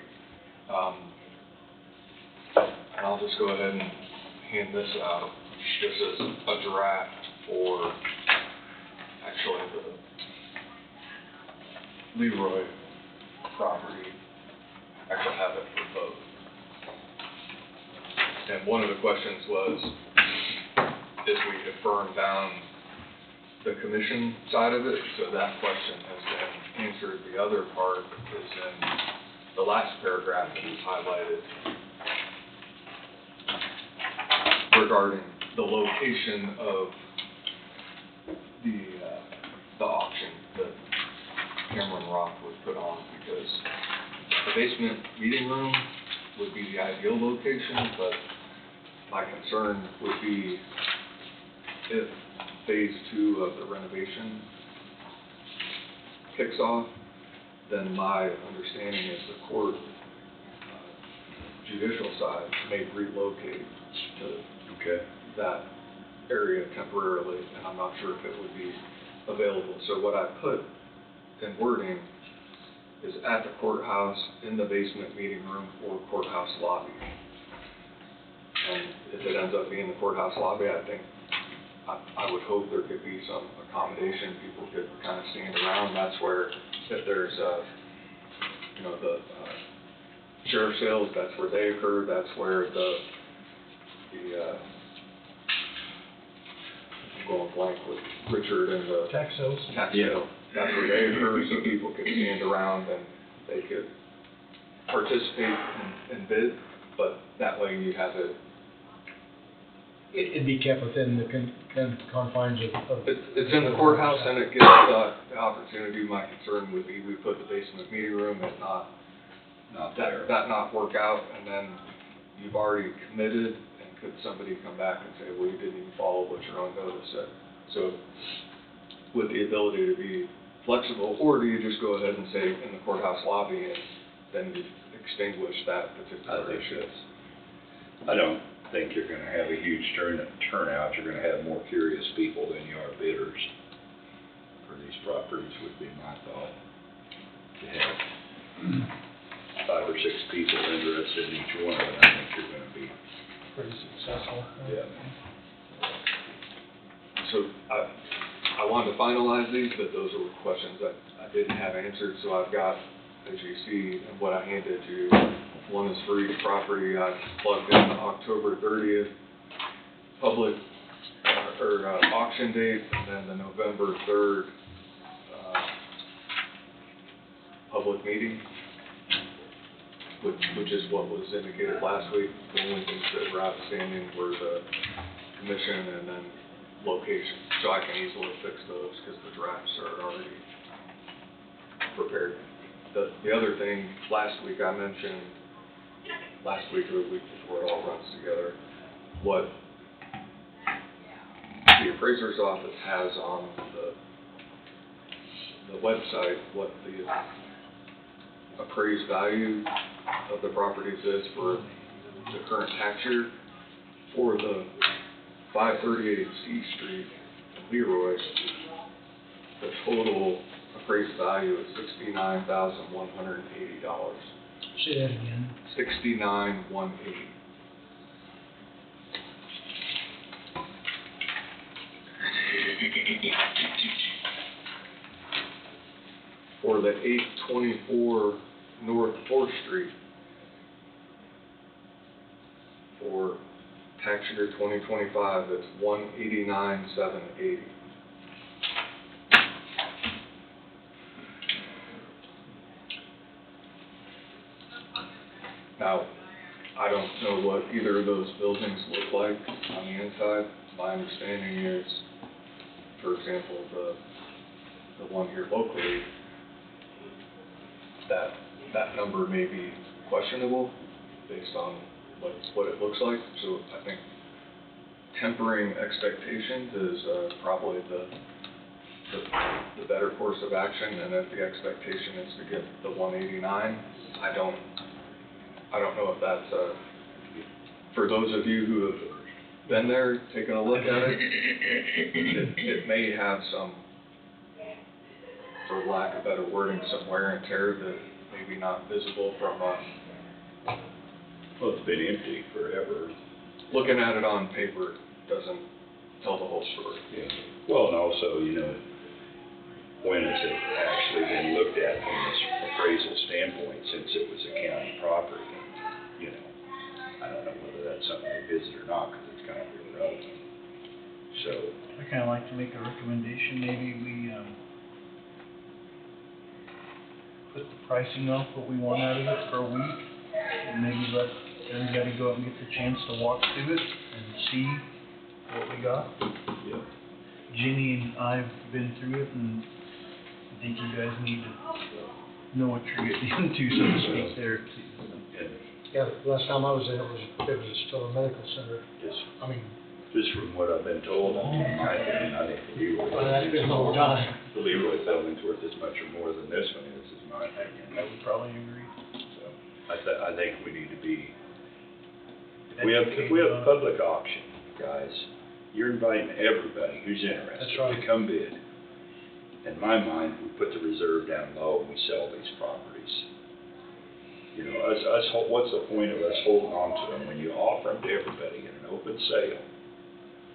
And I'll just go ahead and hand this out. This is a draft for actually the Leroy property. Actually have it for both. And one of the questions was, if we could burn down the commission side of it, so that question has been answered. The other part is in the last paragraph that was highlighted regarding the location of the auction that Cameron Rock would put on, because the basement meeting room would be the ideal location, but my concern would be if phase 2 of the renovation kicks off, then my understanding is the court judicial side may relocate to that area temporarily, and I'm not sure if it would be available. So what I put in wording is at the courthouse, in the basement meeting room, or courthouse lobby. And if it ends up being the courthouse lobby, I think I would hope there could be some accommodation. People could kind of stand around. That's where, if there's, you know, the sheriff sales, that's where they occur. That's where the I'm going blank with Richard and the Tax sales. Tax sale. That's where they occur, so people could stand around and they could participate and bid, but that way you have it. It'd be kept within the confines of. It's in the courthouse, and it gives the opportunity. My concern would be we put the basement meeting room and that not work out, and then you've already committed, and could somebody come back and say, well, you didn't even follow what your own notice said. So with the ability to be flexible, or do you just go ahead and say in the courthouse lobby and then you extinguish that particular issue? I don't think you're gonna have a huge turnout. You're gonna have more curious people than you are bidders for these properties, would be my thought. To have 5 or 6 people interested in each one of them, I think you're gonna be Pretty successful. yeah. So I wanted to finalize these, but those were questions that I didn't have answered. So I've got, as you see, what I handed you. One is for each property. I plugged in the October 30th public auction date, and then the November 3rd public meeting, which is what was indicated last week. The only things that were outstanding were the commission and then location. So I can easily fix those because the drafts are already prepared. The other thing, last week I mentioned, last week or the week before, it all runs together, what the appraiser's office has on the website, what the appraised value of the properties is for the current tax year. For the 538 C Street, Leroy, the total appraised value is $69,180. Say that again. 69,180. For the 824 North 4th Street, for tax year 2025, it's 189,780. Now, I don't know what either of those buildings look like on the inside. My understanding is, for example, the one here locally, that number may be questionable based on what it looks like. So I think tempering expectations is probably the better course of action. And if the expectation is to get the 189, I don't know if that's for those of you who have been there, taken a look at it, it may have some, for lack of better wording, some wear and tear that maybe not visible from Well, it's been empty forever. looking at it on paper doesn't tell the whole story. Yeah. Well, and also, you know, when has it actually been looked at from this appraisal standpoint since it was a county property? You know, I don't know whether that's something they visit or not, because it's kind of irrelevant. So, I kinda like to make a recommendation, maybe we, put the pricing off what we want out of it for a week, and maybe let everybody go out and get the chance to walk through it and see what we got. yeah. Jenny and I've been through it, and I think you guys need to know what you're getting into, so to speak, there too. And Yeah, the last time I was in, it was still a medical center. I mean, just from what I've been told, I think the Leroy. well, that's been a long time. The Leroy building's worth as much or more than this one is my opinion. I would probably agree. So, I think we need to be, if we have public auction, guys, you're inviting everybody who's interested That's right. to come bid. In my mind, we put the reserve down low and we sell these properties. You know, what's the point of us holding on to them when you offer them to everybody in an open sale?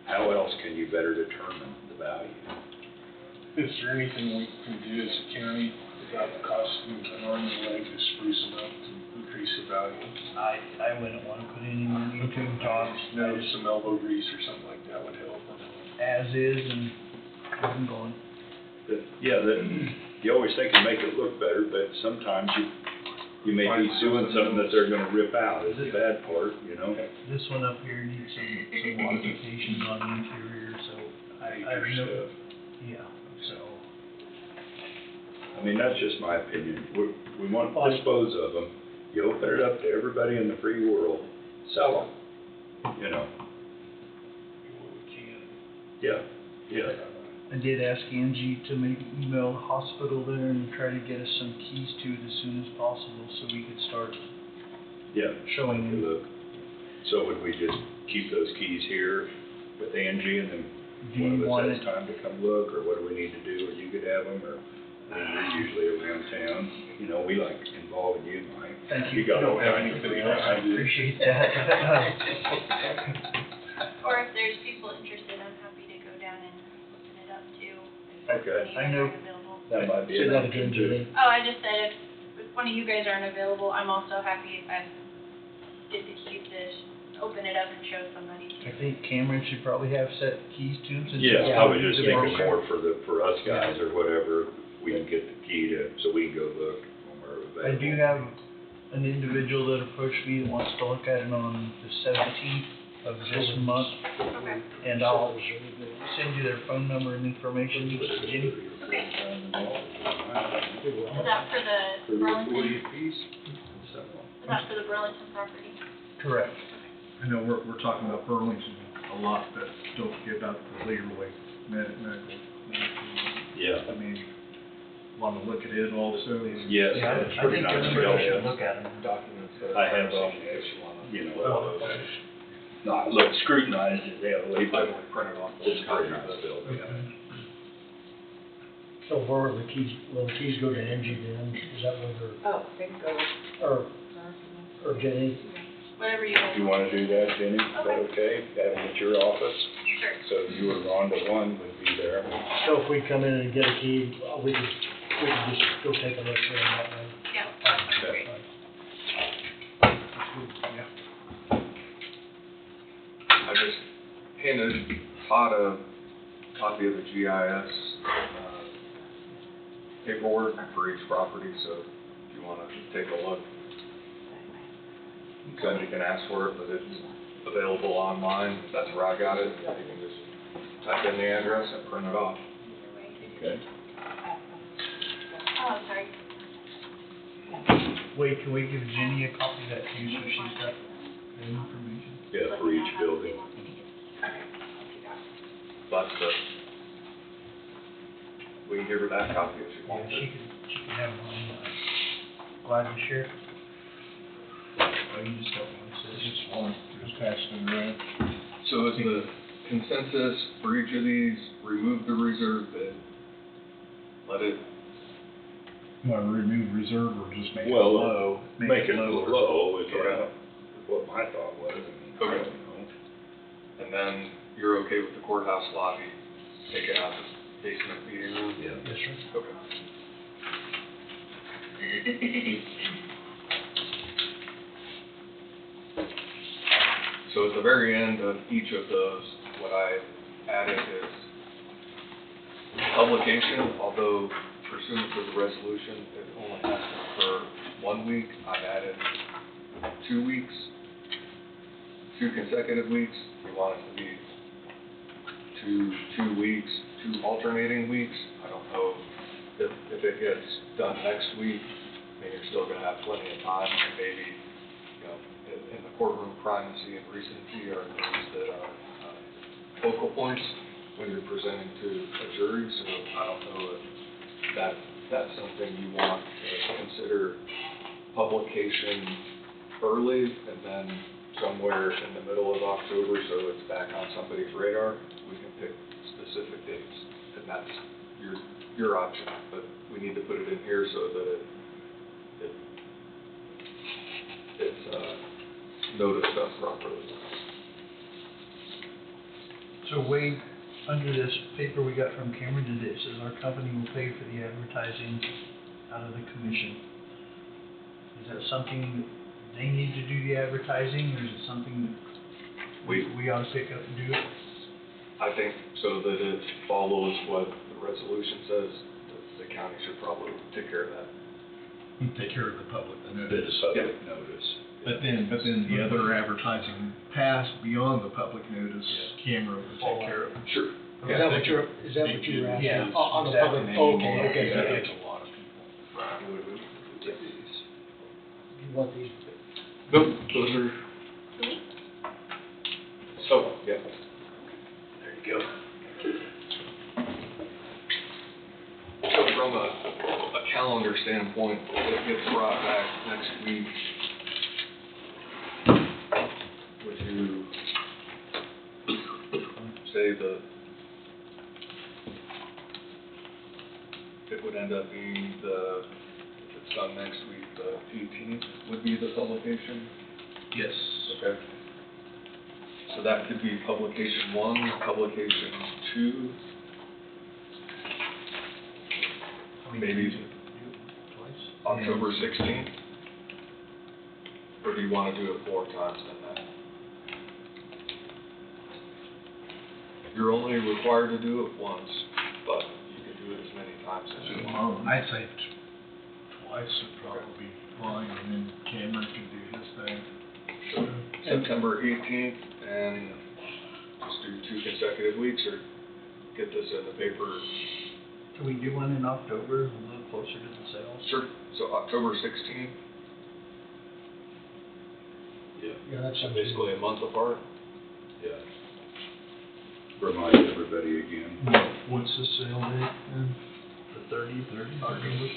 How else can you better determine the value? Is there anything we can do as a county without costing an arm and a leg to spruce them up to increase the value? I wouldn't wanna put any money into them, Todd. Maybe some elbow grease or something like that would help. As is, and keep them going. Yeah, you always think you make it look better, but sometimes you may be doing something that they're gonna rip out, is the bad part, you know? This one up here needs some modifications on the interior, so I know, yeah, so. I mean, that's just my opinion. We want to dispose of them. You open it up to everybody in the free world, sell them, you know? Yeah, yeah. I did ask Angie to maybe email the hospital there and try to get us some keys to it as soon as possible, so we could start Yeah. showing them. Look. So would we just keep those keys here with Angie and then Do you one want of it? us has time to come look, or what do we need to do, or you could have them, or I mean, you're usually around town. You know, we like involving you, Mike. Thank you. You got all Don't have kinds of anything things. else. I appreciate that. Or if there's people interested, I'm happy to go down and open it up too. Okay. If I any know. of you guys aren't available. That might be Say an that option again, too. Julie. Oh, I just said if one of you guys aren't available, I'm also happy if I get the keys to open it up and show somebody I too. think Cameron should probably have set keys to them since. Yeah, he's I was just the thinking broker. more for us guys or whatever, we can get the key to, so we can go look when we're available. I do have an individual that approached me that wants to look at it on the 17th of this month, Okay. and I'll send you their phone number and information, Jenny. Okay. Is that for the Burlington, is that for the Burlington property? Correct. I know we're talking about Burlington a lot, but don't forget about the Leroy medical. Yeah. I mean, want to look at it also. Yes, Yeah, it's I pretty think nice. everybody Yeah. should look at them. Documents that. I have seen, you know, all those. not scrutinized it daily, but Print it off. it's very nice building. So where will the keys go to Angie then? Is that where they're, Oh, they can go. or Jenny? Whatever you guys. If you wanna do that, Jenny, is that okay? Have it at your office, Sure. so you or Rhonda one would be there. So if we come in and get a key, we could just go take a look there that way. Yeah, that sounds great. I just handed Todd a copy of the GIS, paperwork for each property, so if you wanna take a look. Somebody can ask for it, but it's available online, that's where I got it, you can just type in the address and print it off. Okay. Oh, sorry. Wait, can we give Jenny a copy of that too, so she's got the information? Yeah, for each building. That's the, we can give her that copy if she Yeah, wants she it. can have it online. Glad to share. Oh, you just got one, so Just one, just pass it around. So is the consensus for each of these, remove the reserve bid? Let it, You wanna remove reserve or just make it Well, low? Make it low, is Okay. what my thought was. I mean, I Okay. don't know. and then you're okay with the courthouse lobby, taking out the basement meeting room? Yeah. Yes, sir. Okay. So at the very end of each of those, what I added is publication, although pursuant to the resolution, it only has to occur 1 week. I've added 2 weeks, 2 consecutive weeks. We want it to be 2 weeks, 2 alternating weeks. I don't know if it gets done next week, I mean, you're still gonna have plenty of time, and maybe, you know, in the courtroom, primacy and recency are things that are focal points when you're presenting to a jury, so I don't know if that's something you want to consider publication early, and then somewhere in the middle of October, so it's back on somebody's radar, we can pick specific dates, and that's your option, but we need to put it in here so that it's noticed up properly. So Wade, under this paper we got from Cameron today, it says our company will pay for the advertising out of the commission. Is that something they need to do the advertising, or is it something that we ought to pick up and do it? I think so that it follows what the resolution says, that the county should probably take care of that. Take care of the public Bit of notice. public notice. But then the other advertising passed beyond the public notice, Camera will take care of. Sure. Is that what you're asking? Yeah, On the exactly. public, okay, okay. Yeah, okay. that's a lot of people. You want these? Nope, those are, oh, yeah. There you go. So from a calendar standpoint, it gets brought back next week. Would you say it would end up being if it's done next week, the 18th would be the publication? Yes. Okay. So that could be publication 1, publication 2. Maybe October 16th? Or do you want to do it 4 times than that? You're only required to do it once, but you can do it as many times as you want. I'd say twice would probably be fine, and then Cameron can do his thing. Sure. September 18th, and just do 2 consecutive weeks, or get this in the paper. Can we do one in October, a little closer to the sales? Sure. So October 16th, Yeah, that's so basically a month apart. Yeah. Remind everybody again. What's the sale date then? The 30th? October?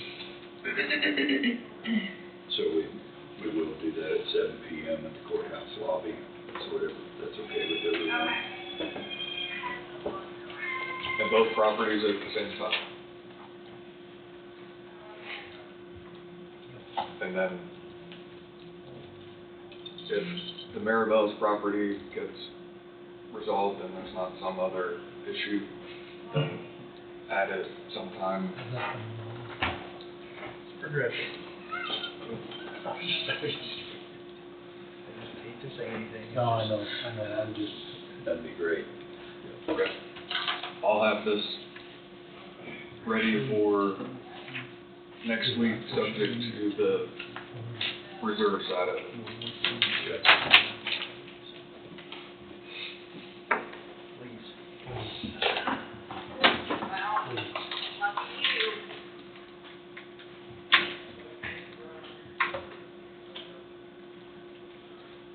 So we will do that at 7 PM in the courthouse lobby. So whatever, that's okay with everyone. And both properties at the same time. And then if the Maribel's property gets resolved and there's not some other issue, then add it sometime. Progressive. I just hate to say anything. No, I know, I'm just. That'd be great. Okay. I'll have this ready for next week, subject to the reserve side of it.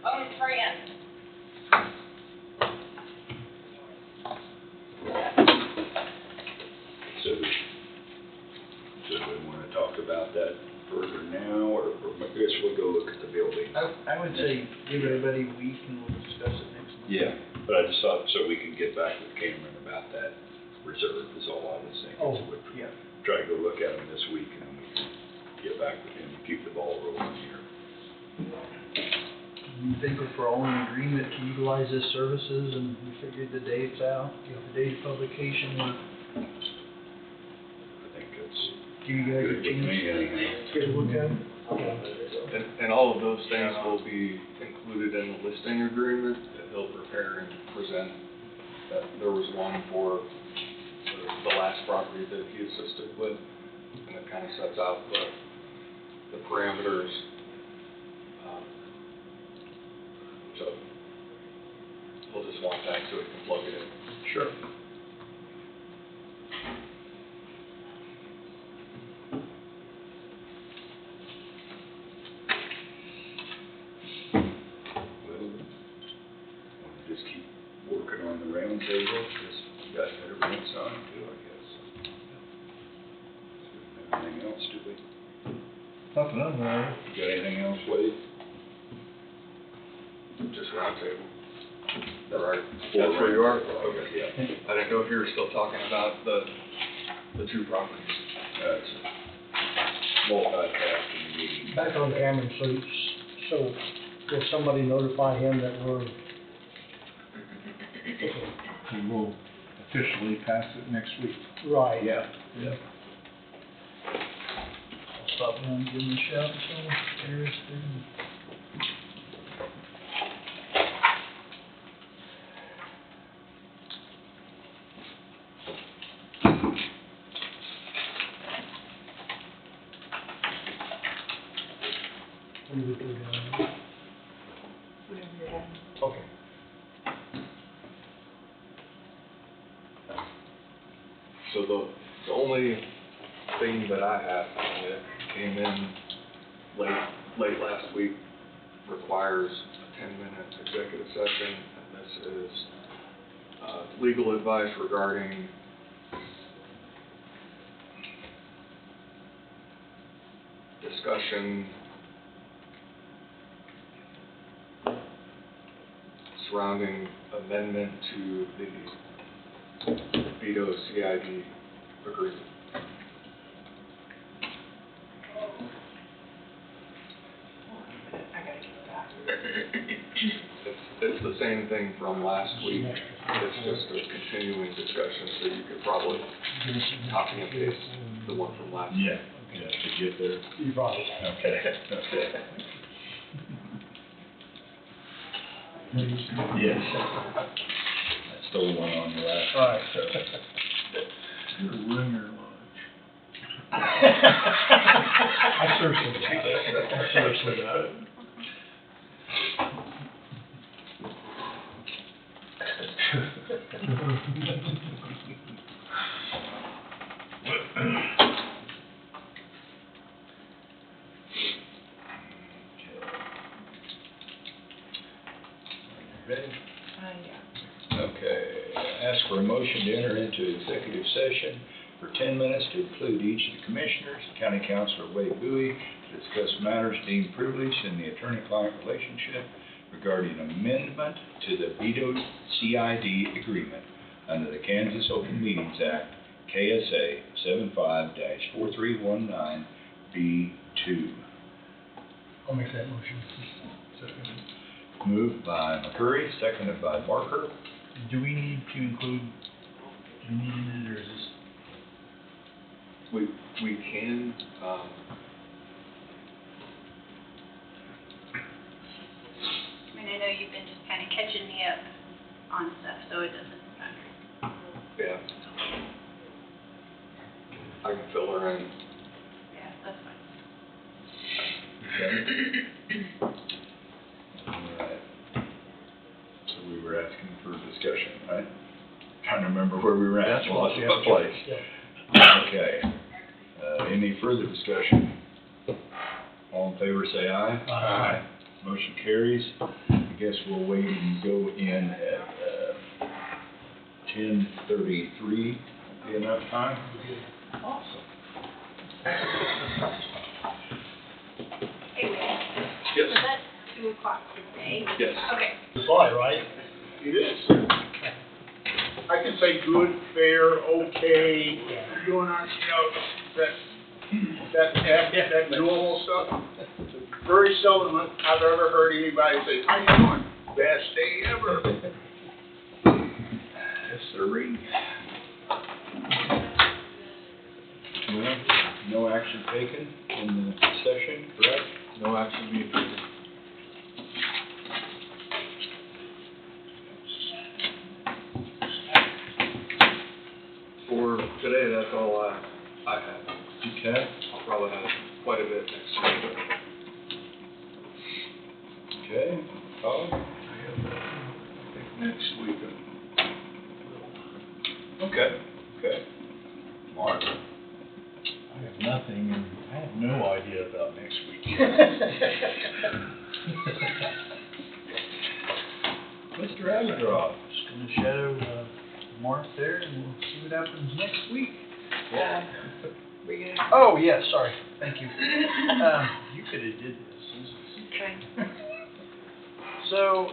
Oh, it's Fran. So we want to talk about that further now, or I guess we'll go look at the building. I would say give everybody a week and we'll discuss it next month. Yeah, but I just thought, so we can get back with Cameron about that reserve is all I was thinking. Oh, So we'd yeah. try to go look at them this week, and then we can get back with him and keep the ball rolling here. You think if we're all in agreement to utilize his services and we figured the dates out, the date of publication, I think that's give you guys a good with chance me, to get a look at it? And all of those things will be included in the listing agreement that he'll prepare and present. That there was one for the last property that he assisted with, and it kind of sets out the parameters. So we'll just want that so we can plug it in. Sure. Well, want to just keep working on the round table, just got everything signed too, I guess. Anything else, do we? Nothing on there. You got anything else, Wade? Just round table. All right. That's That's where you are? Okay, yeah. I didn't know if you were still talking about the two properties. That's multitasking meeting. Back on Cameron, so will somebody notify him that we're, We will officially pass it next week. right? Yeah. I'll stop in and give him a shout and tell him they're interested. When do we go down? Whenever you're done. Okay. So the only thing that I have that came in late last week requires a 10-minute executive session, and this is legal advice regarding discussion surrounding amendment to the VETO CID agreement. I gotta get back. It's the same thing from last week, it's just a continuing discussion, so you could probably copy and paste the one from last week. Yeah, to get there. You brought it. Okay. Yes. I stole one on you last All right. week, so. You're a ringer, I seriously, Ready? Yeah. Okay, ask for a motion to enter into executive session for 10 minutes to include each of the commissioners, County Councilor Wade Bowie, to discuss matters deemed privileged in the attorney-client relationship, regarding amendment to the vetoed CID agreement under the Kansas Open Meetings Act, KSA 75-4319B2. I'll make that motion. Moved by McCurry, seconded by Barker. Do we need to include, do we need it, or is this? We can, I mean, I know you've been just kind of catching me up on stuff, so it doesn't matter. yeah. I can fill her in. Yeah, that's fine. Okay. Alright. So we were asking for discussion, right? Trying to remember where we were at. That's what, What place? yeah. Okay. Any further discussion? All in favor, say aye. Aye. Motion carries. I guess we'll wait and go in at 10:33. Be enough time? Awesome. Hey, Will. Yes. So that's 2 o'clock today? Yes. Okay. Fly, right? It is. I can say good, fair, okay, doing our, that normal stuff. Very seldom I've ever heard anybody say, how you doing? Best day ever. Yes, sirree. Well, no action taken in the session, correct? No action being taken. For today, that's all I have. Okay. I'll probably have quite a bit next week. Okay. Todd? I think next week. Okay. Okay. Mark? I have nothing, and I have no idea about next week. Mr. Averdroff? Just gonna shadow, Mark there, and we'll see what happens next week. Oh, yeah, sorry, thank you. You could have did this. Okay. So,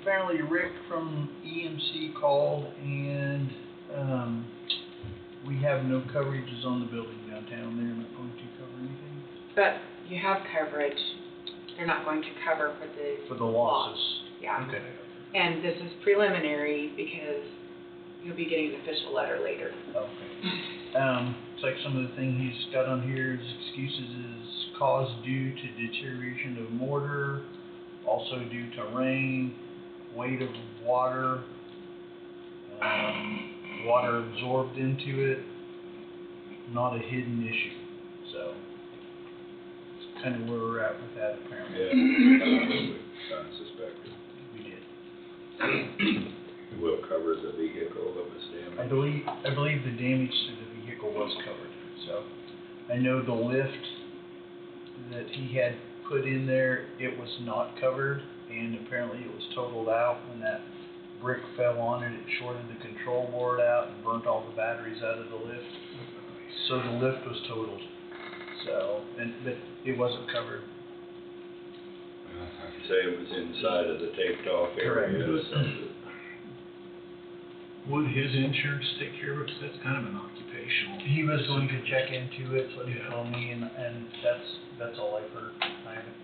apparently Rick from EMC called, and, we have no coverages on the building downtown. They're not going to cover anything But you have coverage. They're not going to cover for the losses. Yeah. Okay. And this is preliminary because you'll be getting an official letter later. Okay. It's like some of the things he's got on here, his excuses is cause due to deterioration of mortar, also due to rain, weight of water, water absorbed into it, not a hidden issue. So, it's kind of where we're at with that apparently. Yeah. Kind of suspected. We did. Will cover the vehicle that was damaged. I believe the damage to the vehicle was covered, so. I know the lift that he had put in there, it was not covered, and apparently it was totaled out when that brick fell on it. It shorted the control board out and burnt all the batteries out of the lift. So the lift was totaled, so, but it wasn't covered. I could say it was inside of the taped off area. Correct. Would his insurance take care of it, 'cause that's kind of an occupational? He was going to check into it, so he told me, and that's all I've heard. I haven't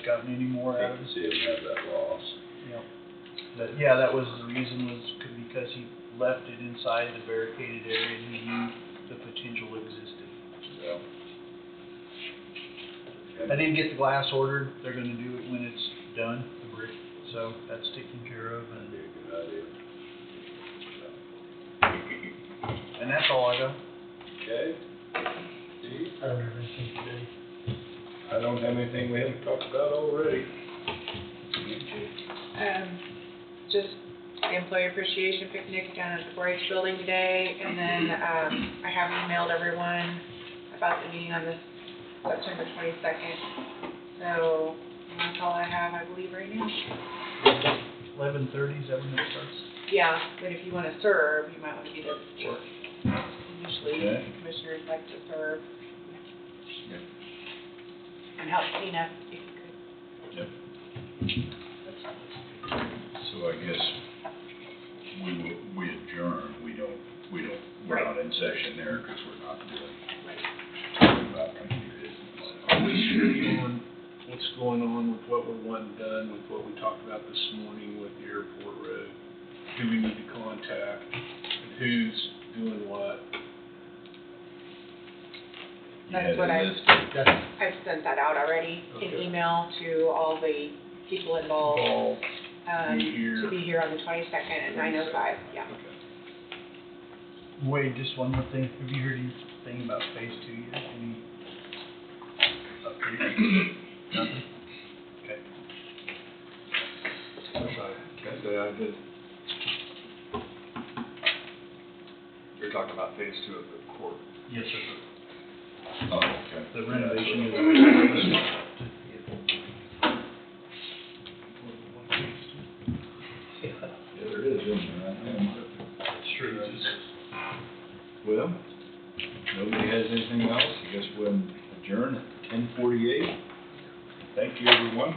gotten any more out of it. See him have that loss. Yep. But yeah, that was the reason, was because he left it inside the barricaded area and he knew the potential existed, so. I didn't get the glass ordered. They're gonna do it when it's done, the brick, so that's taken care of, and. Be a good idea. And that's all I got. Okay. Steve? I don't have anything today. I don't have anything we haven't talked about already. Just the employee appreciation picnic down at the 4-H building today, and then, I have emailed everyone about the meeting on this September 22nd. So, that's all I have, I believe, right now. 11:30, is that when it starts? Yeah, but if you want to serve, you might want to be there before. Usually, Okay. commissioners like to serve. Yep. And help clean up if you could. Yep. session there, because we're not really about computers. Are we sure on what's going on with what we're wanting done, with what we talked about this morning with the airport road? Who we need to contact, and who's doing what? That's what I've sent that out already, in Okay. email to all the people involved. Involved. Be here. To be here on the 22nd at 9:05, yeah. Wade, just one more thing, have you heard anything about phase 2 yet, any updates? Nothing? Okay. Can I say I did? You're talking about phase 2 of the court. Yes, sir. Oh, okay. The renovation is. Yeah, there is, isn't there, right now? It's true. Well, nobody has anything else, I guess we'll adjourn at 10:48. Thank you, everyone.